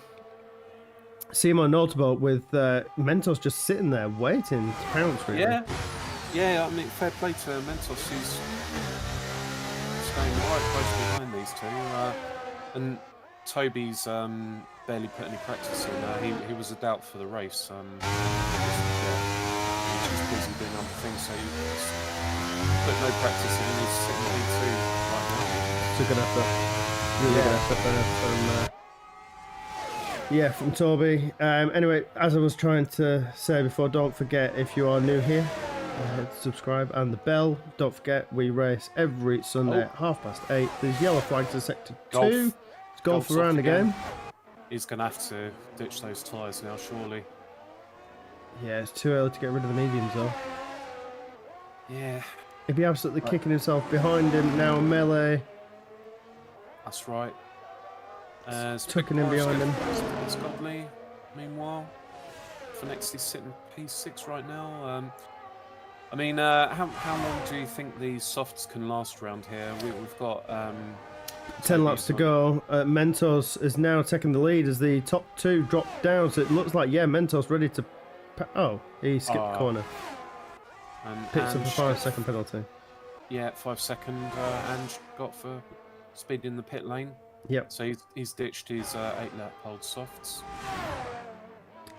Seymour Notable with Mentos just sitting there waiting to pounce, really. Yeah, I mean, fair play to Mentos. He's staying right close behind these two. And Toby's barely put any practice in. He was a doubt for the race. He's just busy doing other things, so he's put no practice in, and he's sitting P2 right now. It's a good effort. Really good effort there from... Yeah, from Toby. Anyway, as I was trying to say before, don't forget, if you are new here, subscribe and the bell. Don't forget, we race every Sunday at 8:30. There's yellow flags in sector 2. It's golf around again. He's going to have to ditch those tyres now, surely. Yeah, it's too early to get rid of the mediums, though. Yeah. He'd be absolutely kicking himself behind him now, melee. That's right. Tucking in behind him. It's Godley. Meanwhile, Finexi's sitting P6 right now. I mean, how long do you think these softs can last around here? We've got 10 laps to go. Mentos is now taking the lead as the top two drop down. So it looks like, yeah, Mentos ready to... Oh, he skipped the corner. Picks up a 5-second penalty. Yeah, 5 second. Ange got for speeding the pit lane. Yep. So he's ditched his 8-lap hold softs.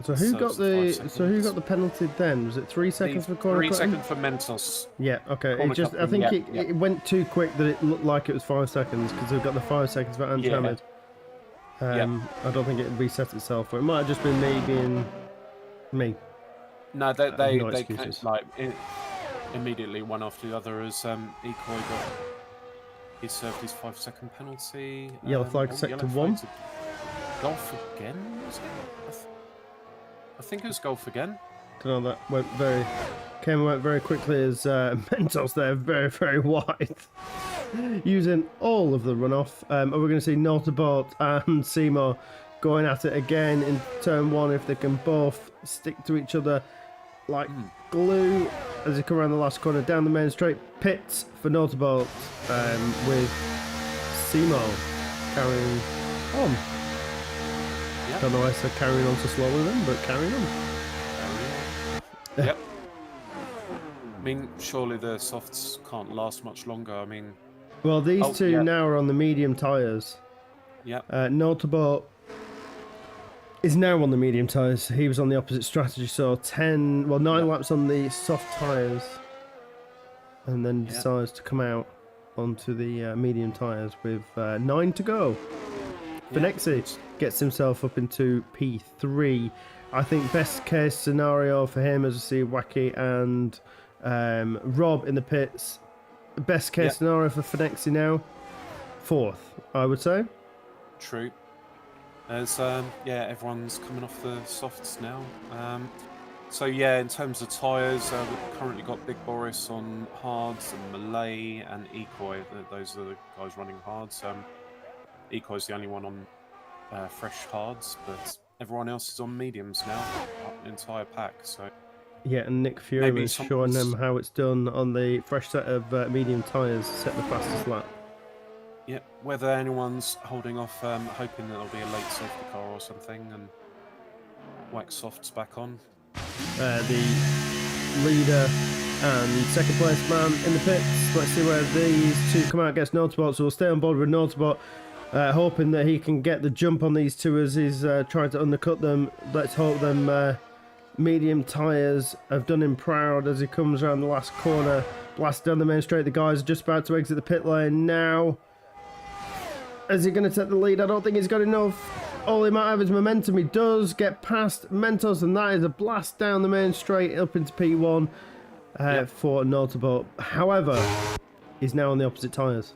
So who got the penalty then? Was it 3 seconds for corner 3 cutting? seconds for Mentos. Yeah. Okay. It just I think it went too quick that it looked like it was 5 seconds because we've got the 5 seconds for Ange Hamid. I don't think it reset itself. Or it might have just been me being me. No, they like immediately one after the other as Ecoy got. He served his 5-second penalty. Yellow flag sector 1. Golf again? I think it was golf again. Don't know, that went very quickly as Mentos there, very, very wide. Using all of the runoff. We're going to see Notabot and Seymour going at it again in turn 1 if they can both stick to each other like glue as they come around the last corner down the main straight. Pits for Notabot with Seymour carrying on. Don't know why I said carrying on so slowly then, but carrying on. Yep. I mean, surely the softs can't last much longer. I mean... Well, these two now are on the medium tyres. Yep. Notabot is now on the medium tyres. He was on the opposite strategy, so 9 laps on the soft tyres. And then decides to come out onto the medium tyres with 9 to go. Finexi gets himself up into P3. I think best case scenario for him as we see Wacky and Rob in the pits. Best case scenario for Finexi now, 4th, I would say. True. As everyone's coming off the softs now. So yeah, in terms of tyres, we've currently got Big Boris on hards and Malay and Ecoy. Those are the guys running hards. Ecoy's the only one on fresh hards, but everyone else is on mediums now, the entire pack. So Yeah, and Nick Maybe Furyman's showing them how it's done on the fresh set of medium tyres, set the fastest lap. Yeah, whether anyone's holding off, hoping that there'll be a late safety car or something, and whack softs back on. The leader and second place man in the pits. Let's see where these two come out against Motorsport. So we'll stay on board with Motorsport, hoping that he can get the jump on these two as he's trying to undercut them. Let's hope them medium tyres have done him proud as he comes around the last corner, blast down the main straight. The guys are just about to exit the pit lane now. Is he going to take the lead? I don't think he's got enough. All he might have is momentum. He does get past Mentos, and that is a blast down the main straight up into P1 for Motorsport. However, he's now on the opposite tyres.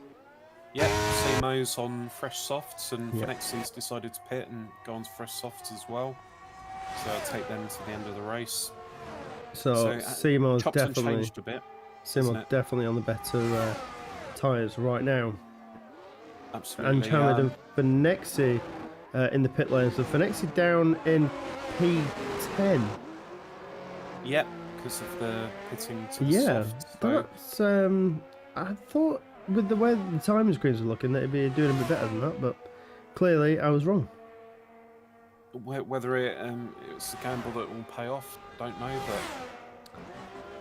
Yep, Simo's on fresh softs, and Phoenix's decided to pit and go on fresh softs as well. So I'll take them to the end of the race. So Simo's definitely changed a bit. Simo's definitely on the better tyres right now. Absolutely. And Chandler and Phoenixi in the pit lane. So Phoenixi down in P10. Yep, because of the pitting to the soft. That's I thought with the way the timing screens are looking that it'd be doing a bit better than that, but clearly I was wrong. Whether it's a gamble that will pay off, don't know, but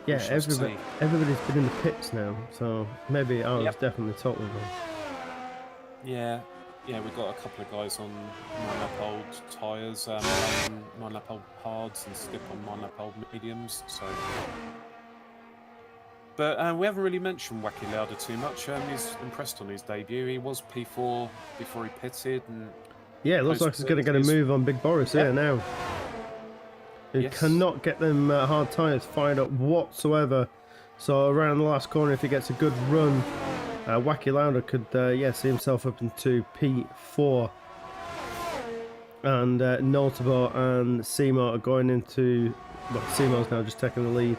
yeah, everybody's been in the pits now, so maybe I was definitely totally wrong. Yeah, we've got a couple of guys on 9-lap old tyres, 9-lap old hards, and Skip on 9-lap old mediums. So, but we haven't really mentioned Wacky Lauda too much. He's impressed on his debut. He was P4 before he pitted, and yeah, it looks like he's going to get a move on Big Boris here now. He cannot get them hard tyres fired up whatsoever. So around the last corner, if he gets a good run, Wacky Lauda could see himself up into P4. And Notabo and Seymour are going into... Well, Seymour's now just taking the lead.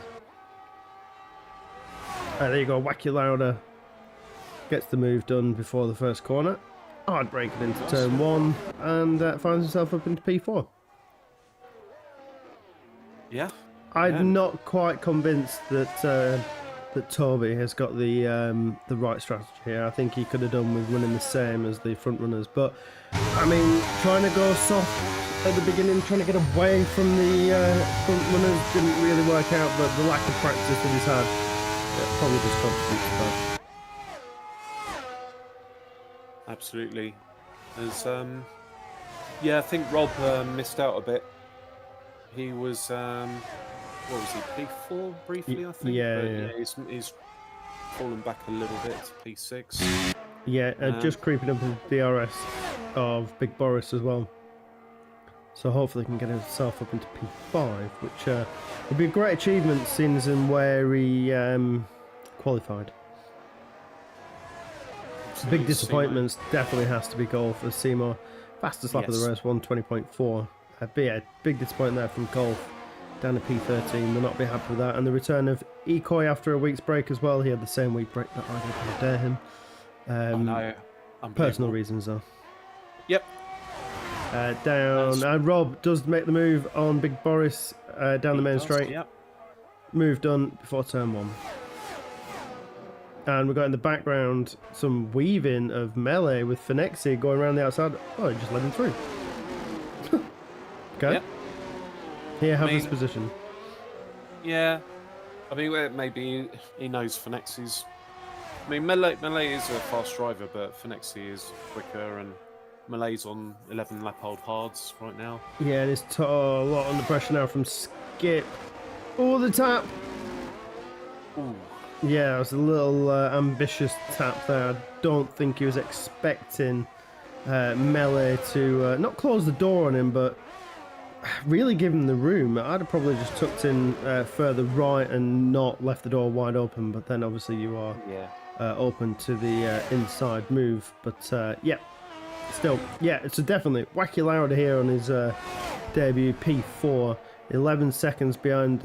There you go, Wacky Lauda gets the move done before the first corner. Hard braking into turn 1 and finds himself up into P4. Yeah. I'm not quite convinced that that Toby has got the right strategy here. I think he could have done with running the same as the front runners, but I mean, trying to go soft at the beginning, trying to get away from the front runners didn't really work out, but the lack of practice that he's had probably just contributes to that. Absolutely. As I think Rob missed out a bit. He was what was he, P4 briefly, I think? Yeah. He's fallen back a little bit to P6. Yeah, just creeping up into the DRS of Big Boris as well. So hopefully he can get himself up into P5, which would be a great achievement seeing as in where he qualified. Big disappointments definitely has to be Golf as Seymour. Fastest lap of the race, 1:20.4. Big disappointment there from Golf. Down to P13, will not be happy with that. And the return of Ecoy after a week's break as well. He had the same week break that I did. How dare him. No, personal reasons though. Yep. Down. And Rob does make the move on Big Boris down the main straight. Yep. Move done before turn 1. And we've got in the background some weaving of melee with Phoenixi going around the outside. Oh, he just let him through. Okay. Yep. Here, have this position. Yeah. I mean, maybe he knows Phoenexi's... I mean, Melee is a fast driver, but Phoenixi is quicker, and Melee's on 11 lap old hards right now. Yeah, and it's a lot under pressure now from Skip. Oh, the tap! Ooh. Yeah, it was a little ambitious tap there. I don't think he was expecting Melee to not close the door on him, but really give him the room. I'd have probably just tucked in further right and not left the door wide open, but then obviously you are open to the inside move. But still, it's definitely Wacky Lauda here on his debut, P4, 11 seconds behind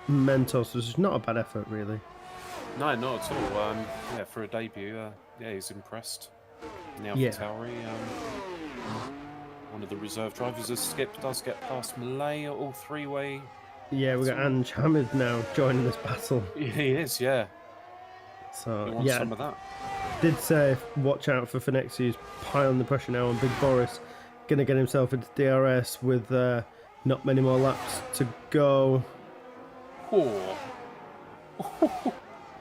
Mentos, which is not a bad effort really. No, not at all. For a debut, he's impressed. In the AlphaTauri, one of the reserve drivers as Skip does get past Melee, all three-way Yeah, we got Ange Hamid now joining this battle. Yeah, he is, yeah. So He wants yeah, some of that. did say watch out for Phoenix's piling the pressure now on Big Boris. Gonna get himself into DRS with not many more laps to go. Oh.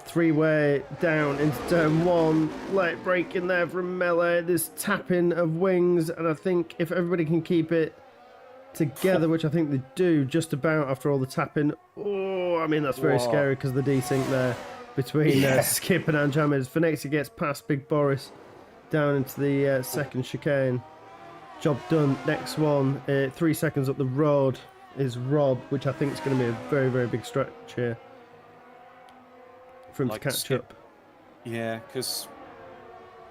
Three-way down into turn one. Late break in there from Melee. This tapping of wings, and I think if everybody can keep it together, which I think they do just about after all the tapping. Oh, I mean, that's very scary because the desync there between Skip and Anjamed. Phoenixi gets past Big Boris down into the second chicane. Job done. Next one, 3 seconds up the road is Rob, which I think is going to be a very, very big stretch here for him to catch Skip. up. Yeah, because...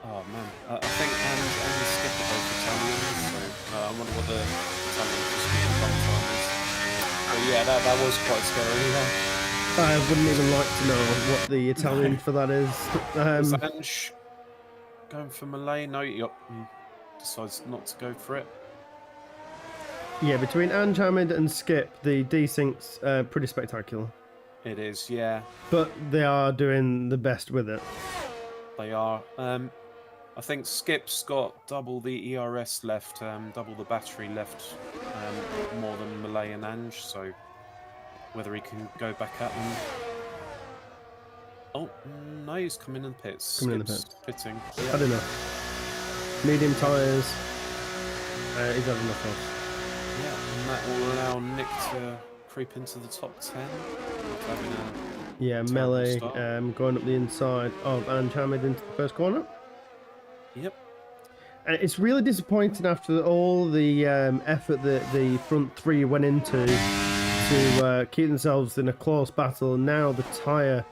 Oh, man. I think and the Skip are both Italian, so I wonder what the Italian time is. But yeah, that was quite scary, yeah. I wouldn't even like to know what the Italian for that is. Is Ange going for Malay? No, he decides not to go for it. Yeah, between Ange Hamid and Skip, the desync's pretty spectacular. It is, yeah. But they are doing the best with it. They are. I think Skip's got double the ERS left, double the battery left, more than Malay and Ange, so whether he can go back at them. Oh, no, he's coming in the pits. Coming in the Skip's pitting. Yeah. I don't know. Medium tyres. He's had enough of. Yeah, and that will allow Nick to creep into the top 10. Yeah, Melee going up the inside of Ange Hamid into the first corner. Yep. And it's really disappointing after all the effort that the front three went into to keep themselves in a close battle. And now the tyre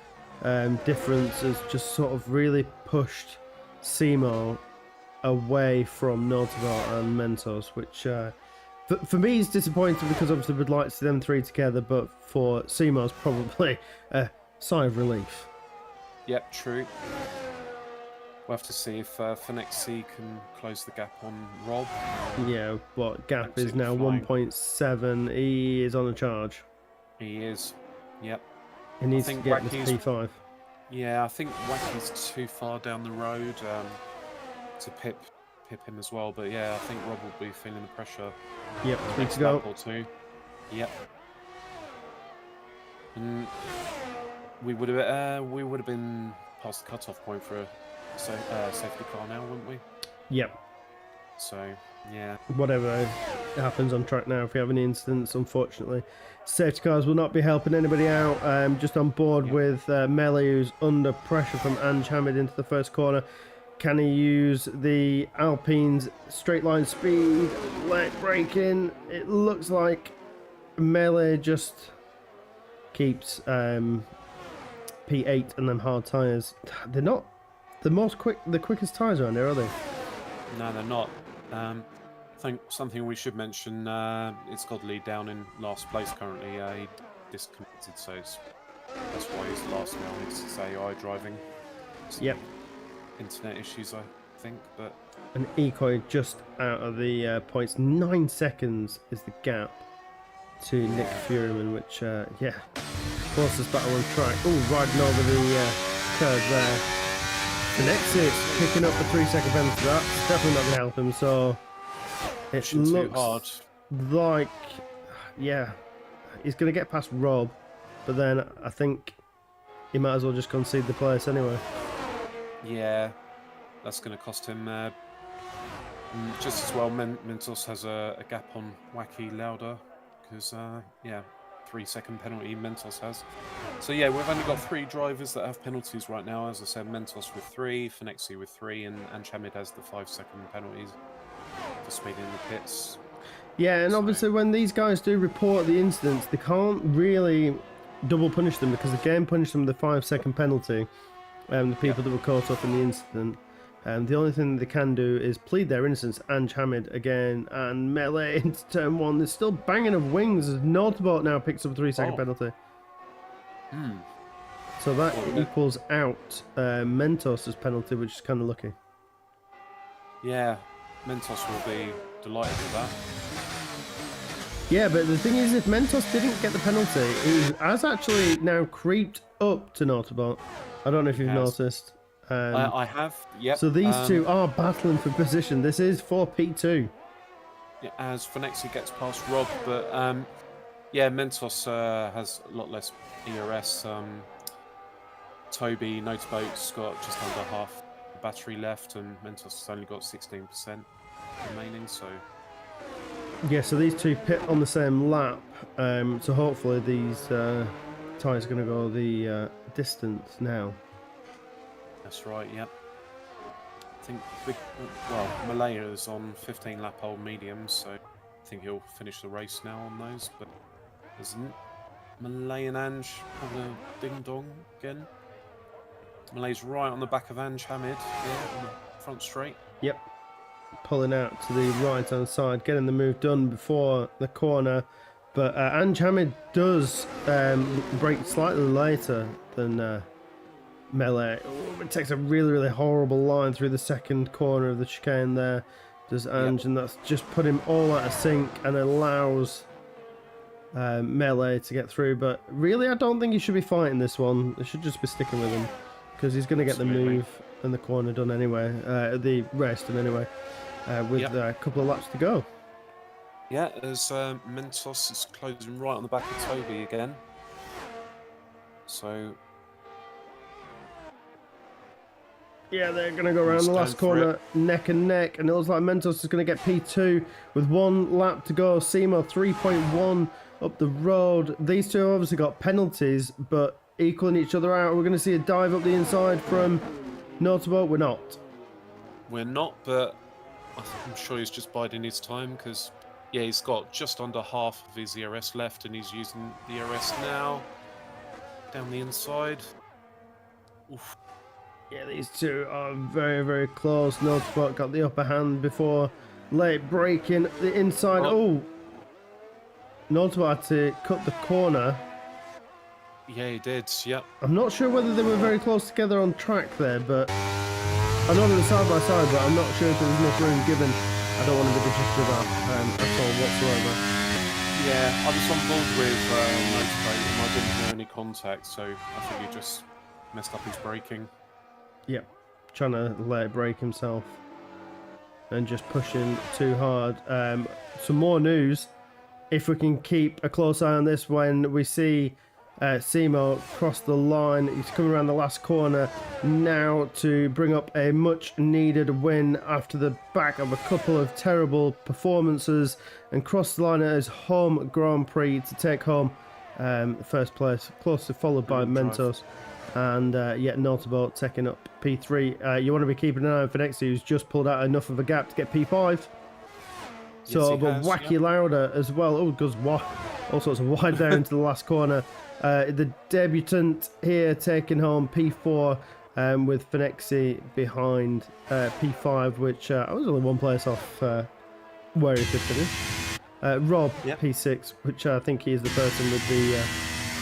difference has just sort of really pushed Simo away from Notavart and Mentos, which for me is disappointing because obviously we'd like to see them three together, but for Simo's probably a sigh of relief. Yep, true. We'll have to see if Phoenixi can close the gap on Rob. Yeah, what gap is now 1.7. He is on a charge. He is. Yep. He needs to get this P5. Yeah, I think Wacky's too far down the road to pip him as well. But yeah, I think Rob will be feeling the pressure. Yep, next lap or two. Yep. And we would have been past the cut-off point for a safety car now, wouldn't we? Yep. So yeah. Whatever happens on track now, if we have any incidents, unfortunately, safety cars will not be helping anybody out. Just on board with Melee, who's under pressure from Ange Hamid into the first corner. Can he use the Alpine's straight line speed, late braking? It looks like Melee just keeps P8 and them hard tyres. They're not the quickest tyres around here, are they? No, they're not. I think something we should mention, it's Godley down in last place currently. He disconnected, so that's why he's last now. It's AI driving. Yep. Internet issues, I think, but... And Ecoy just out of the points. 9 seconds is the gap to Nick Furyman, which, yeah, closest battle on track. Oh, riding over the curve there. The next is picking up the 3 second penalty. That's definitely not going to help him, so it looks like, yeah, he's going to get past Rob, but then I think he might as well just concede the place anyway. Yeah, that's going to cost him just as well. Mentos has a gap on Wacky Lauda because, yeah, 3 second penalty Mentos has. So yeah, we've only got 3 drivers that have penalties right now. As I said, Mentos with 3, Phoenixi with 3, and Chamid has the 5 second penalties for speeding in the pits. Yeah, and obviously when these guys do report the incidents, they can't really double punish them because the game punished them with the 5 second penalty. The people that were caught up in the incident. The only thing they can do is plead their innocence. Ange Hamid again, and Melee into turn 1. There's still banging of wings as Notebot now picks up a 3 second penalty. So that equals out Mentos' penalty, which is kind of lucky. Yeah, Mentos will be delighted with that. Yeah, but the thing is, if Mentos didn't get the penalty, he has actually now creeped up to Nautobot. I don't know if you've noticed. I have, yep. So these two are battling for position. This is for P2. As Phenexi gets past Rob, but yeah, Mentos has a lot less ERS. Toby, Notoboat's got just under half the battery left, and Mentos has only got 16% remaining, so... Yeah, so these two pit on the same lap, so hopefully these tyres are going to go the distance now. That's right, yep. I think, Malaya's on 15 lap old mediums, so I think he'll finish the race now on those, but isn't Malay and Ange having a ding-dong again? Malay's right on the back of Ange Hamid here on the front straight. Yep. Pulling out to the right hand side, getting the move done before the corner, but Ange Hamid does brake slightly later than Melee. It takes a really horrible line through the second corner of the chicane there, does Ange, and that's just put him all out of sync and allows Melee to get through. But really, I don't think he should be fighting this one. They should just be sticking with him, because he's going to get the move and the corner done anyway, the race done anyway, with a couple of laps to go. Yeah, as Mentos is closing right on the back of Toby again. So... Yeah, they're going to go around the last corner neck and neck, and it looks like Mentos is going to get P2 with 1 lap to go. Simo 3.1 up the road. These two have obviously got penalties, but equaling each other out. We're going to see a dive up the inside from Notable. We're not. We're not, but I'm sure he's just biding his time, because, yeah, he's got just under half of his ERS left, and he's using the ERS now. Down the inside. Oof. Yeah, these two are very close. Notespot got the upper hand before late braking the inside. Oh, Notespot had to cut the corner. Yeah, he did. Yep. I'm not sure whether they were very close together on track there, but I know they were side by side, but I'm not sure if there was enough room given. I don't want to be the judge of that at all whatsoever. Yeah, I was on board with Motorsport, and I didn't hear any contact, so I think he just messed up his braking. Yep, trying to let it break himself and just pushing too hard. Some more news, if we can keep a close eye on this when we see Simo cross the line. He's coming around the last corner now to bring up a much needed win after the back of a couple of terrible performances, and cross the line at his home Grand Prix to take home first place, closely followed by Mentos. And yet Notable taking up P3. You want to be keeping an eye on Phenexi, who's just pulled out enough of a gap to get P5. So, but Wacky Lauder as well. Oh, goes all sorts of wide down to the last corner. The debutant here taking home P4 with Phenexi behind P5, which I was only one place off where he could finish. Rob, P6, which I think he is the person with the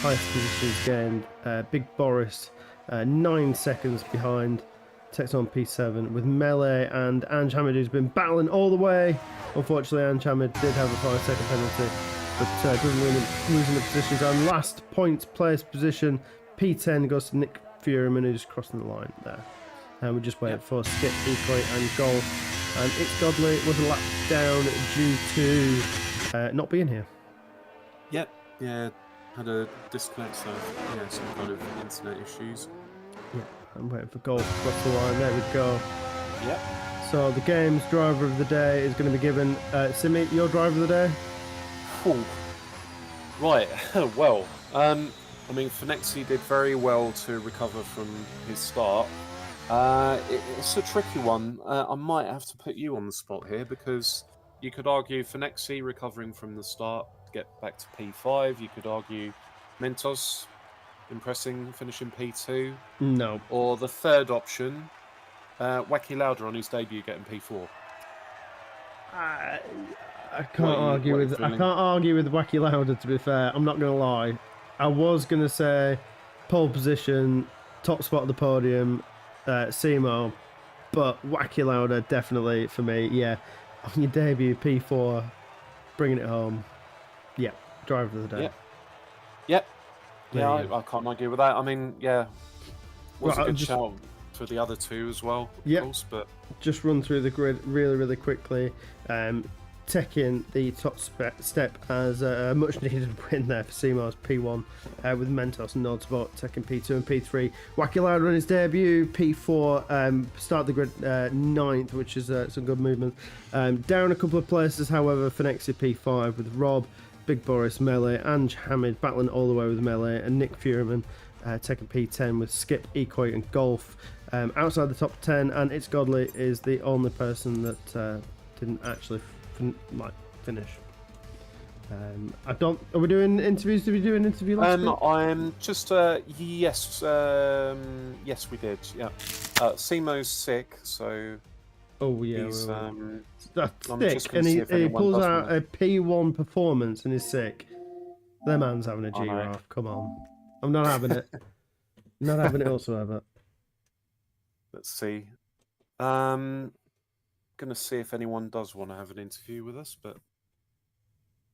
highest positions gained. Big Boris, 9 seconds behind, takes on P7 with Melee and Ange Hamid, who's been battling all the way. Unfortunately, Ange Hamid did have a 5-second penalty, but doesn't lose in the positions. And last points place position, P10 goes to Nick Furman, who's crossing the line there. And we just wait for Skip, Decoy and Goal. And It's Godley was a lap down due to not being here. Yep, yeah. Had a disconnect, so yeah, some kind of internet issues. Yeah, I'm waiting for Gold to cross the line. There we go. Yep. So the game's driver of the day is going to be given. Simi, your driver of the day? Ooh. Right, well, I mean, Phenexi did very well to recover from his start. It's a tricky one. I might have to put you on the spot here, because you could argue Phenexi recovering from the start to get back to P5. You could argue Mentos impressing, finishing P2. No. Or the third option, Wacky Lauder on his debut getting P4. I can't argue with Wacky Lauder, to be fair. I'm not going to lie. I was going to say pole position, top spot of the podium, Simo, but Wacky Lauder definitely for me. Yeah, on your debut P4, bringing it home. Yeah, driver of the day. Yep. Yep. There Yeah, you go. I can't argue with that. I mean, yeah, was Right, a good shout for the other two as well, of course. But just run through the grid really, really quickly. Taking the top step as a much needed win there for Seymour's P1 with Mentos and Nordsport taking P2 and P3. Wacky Loud on his debut, P4, start the grid 9th, which is some good movement. Down a couple of places, however, for Nexi P5 with Rob, Big Boris, Melee, Ange Hamid battling all the way with Melee, and Nick Fuhrman taking P10 with Skip, Equate and Golf. Outside the top 10, and It's Godly is the only person that didn't actually finish. Are we doing interviews? Did we do an interview last week? I'm just yes, yes we did. Yeah, Simo's sick, so he's that's I'm sick, and he pulls out a P1 performance and is sick. The man's having a G-Raff. Come on, I'm not having it. Not having it whatsoever. Let's see. Gonna see if anyone does want to have an interview with us, but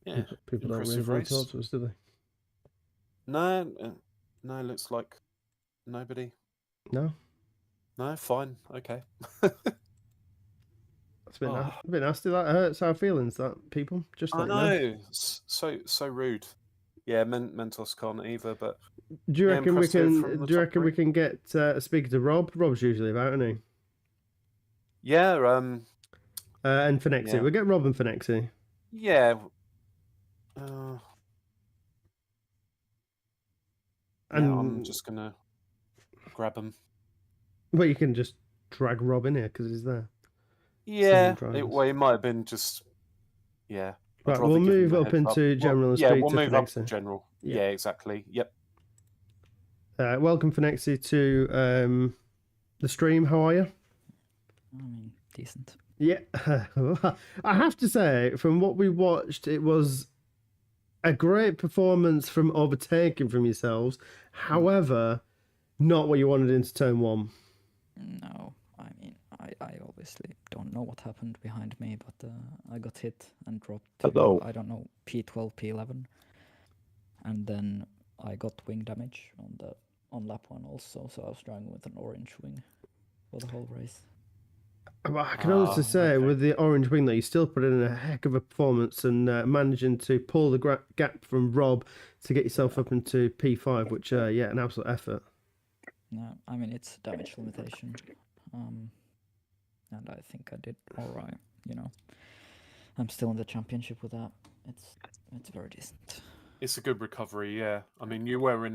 yeah, people don't really want to talk to us, do they? No, no. Looks like nobody. No. No, fine, okay. It's a bit nasty. That hurts our feelings. That people just. I know. So rude. Yeah, Mentos can't either. But do you reckon we can? Do you reckon we can get speaking to Rob? Rob's usually about, isn't he? Yeah. And Finexi. Yeah. We'll get Rob and Finexi. Yeah. I'm just gonna grab him. But you can just drag Rob in here because he's there. Yeah. It might have been just. Yeah. Right, we'll move up into general and speak we'll to move Finexi. up to general. Yeah, exactly. Yep. Welcome, Finexi, to the stream. How are you? I mean, decent. Yeah. I have to say, from what we watched, it was a great performance from overtaking from yourselves. However, not what you wanted into turn one. No, I mean, I obviously don't know what happened behind me, but I got hit and dropped to, I don't know, P12, P11. And then I got wing damage on lap 1 also, so I was driving with an orange wing for the whole race. I can honestly say, with the orange wing, that you still put in a heck of a performance and managing to pull the gap from Rob to get yourself up into P5, which, an absolute effort. No, I mean, it's damage limitation. And I think I did all right, you know. I'm still in the championship with that. It's very decent. It's a good recovery, yeah. I mean, you were in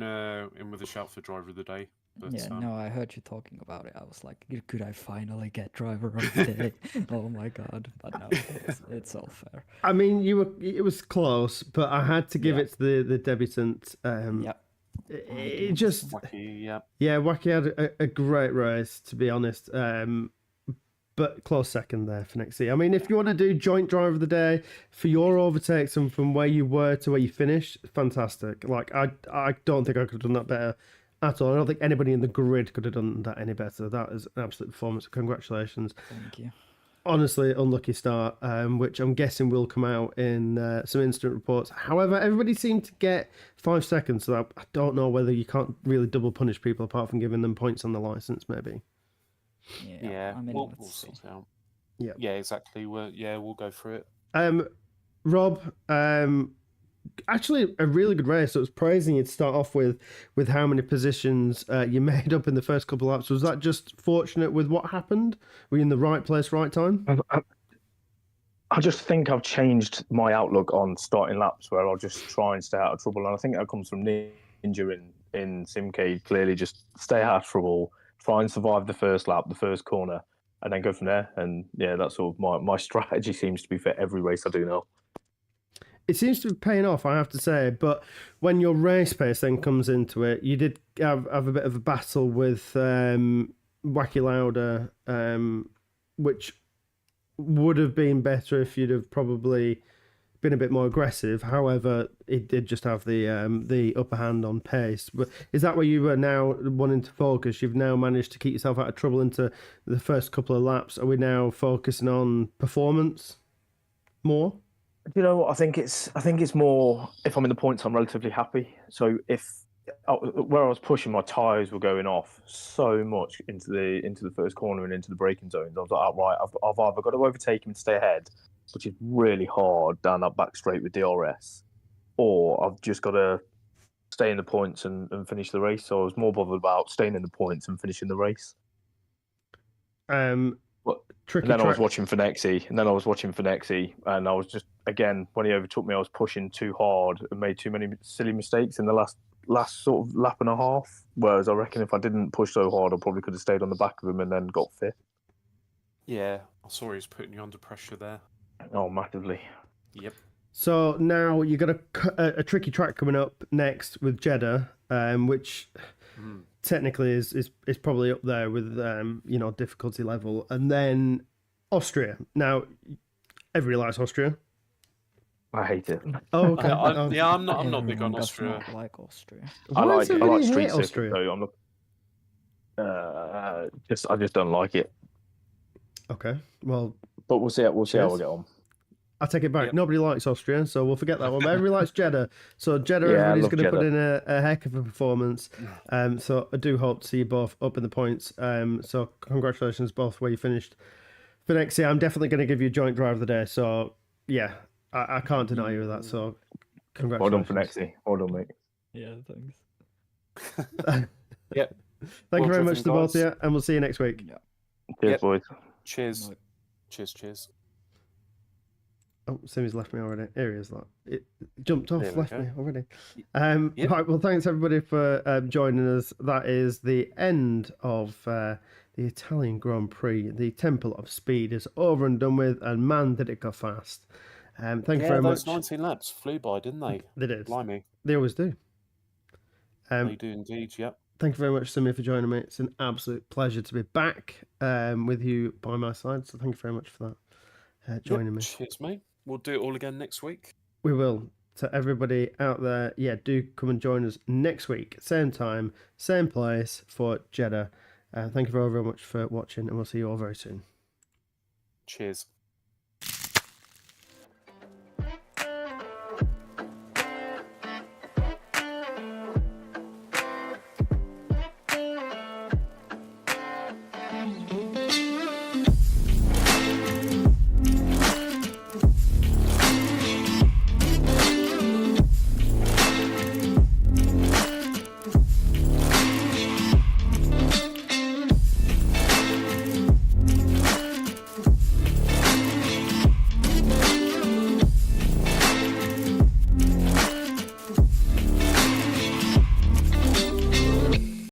with a shout for driver of the day. But, yeah, no, I heard you talking about it. I was like, could I finally get driver of the day? Oh my god! But no, it's all fair. I mean, it was close, but I had to give it to the debutant. It just Wacky, Wacky had a great race, to be honest. But close second there for Nexi. I mean, if you want to do joint driver of the day for your overtakes and from where you were to where you finished, fantastic. Like I don't think I could have done that better at all. I don't think anybody in the grid could have done that any better. That is an absolute performance. Congratulations. Thank you. Honestly, unlucky start, which I'm guessing will come out in some instant reports. However, everybody seemed to get 5 seconds, so I don't know whether you can't really double punish people apart from giving them points on the license, maybe. Yeah. I mean, we'll sort it out. Yeah, exactly. We'll go through it. Rob, actually a really good race. So it was praising you to start off with how many positions you made up in the first couple of laps. Was that just fortunate with what happened? Were you in the right place, right time? I just think I've changed my outlook on starting laps where I'll just try and stay out of trouble. And I think that comes from Ninja in Simcade. Clearly just stay out of trouble, try and survive the first lap, the first corner, and then go from there. And yeah, that's sort of my strategy seems to be for every race I do now. It seems to be paying off, I have to say. But when your race pace then comes into it, you did have a bit of a battle with Wacky Louder, which would have been better if you'd have probably been a bit more aggressive. However, it did just have the upper hand on pace. But is that where you were now wanting to focus? You've now managed to keep yourself out of trouble into the first couple of laps. Are we now focusing on performance more? You know what? I think it's more if I'm in the points, I'm relatively happy. So if where I was pushing, my tyres were going off so much into the first corner and into the braking zones. I was like, oh, right, I've either got to overtake him and stay ahead, which is really hard down that back straight with DRS, or I've just got to stay in the points and finish the race. So I was more bothered about staying in the points and finishing the race. Tricky And then I was track. watching Finexi, and I was just again when he overtook me, I was pushing too hard and made too many silly mistakes in the last sort of lap and a half. Whereas I reckon if I didn't push so hard, I probably could have stayed on the back of him and then got fifth. Yeah, I saw he was putting you under pressure there. Oh, massively. Yep. So now you got a tricky track coming up next with Jeddah, which technically is probably up there with difficulty level, and then Austria. Now everybody likes Austria. I hate it. Oh, okay. I'm not big on Everyone does Austria. not like Austria. Why I does like everybody street hate circuit, Austria? though. I just don't like it. Okay, well, But we'll see how we Cheers. get on. I take it back. Yep. Nobody likes Austria, so we'll forget that one. But everybody likes Jeddah. So Jeddah, Yeah, I everybody's love going to put Jeddah. in a heck of a performance. So I do hope to see you both up in the points. So congratulations both where you finished. For next year, I'm definitely going to give you joint driver of the day. So yeah, I can't deny you that. So Well congratulations. done, Finexi. Well done, mate. Yeah, thanks. Yep. Thank you very much driven, to both of guys. you, and we'll see you next week. Yeah. Cheers, Yep. boys. Cheers. Right. Cheers. Oh, Simi's left me already. Here he is. That it jumped off, There we left go. me already. Yep. Right. Well, thanks everybody for joining us. That is the end of the Italian Grand Prix. The Temple of Speed is over and done with, and man, did it go fast. Thank you very those much. 19 laps flew by, didn't they? They did. Blimey. They always do. They do indeed, yep. Thank you very much, Simi, for joining me. It's an absolute pleasure to be back with you by my side. So thank you very much for that, joining me. Cheers, mate. We'll do it all again next week. We will. To everybody out there, yeah, do come and join us next week, same time, same place for Jeddah. Thank you very, very much for watching, and we'll see you all very soon. Cheers.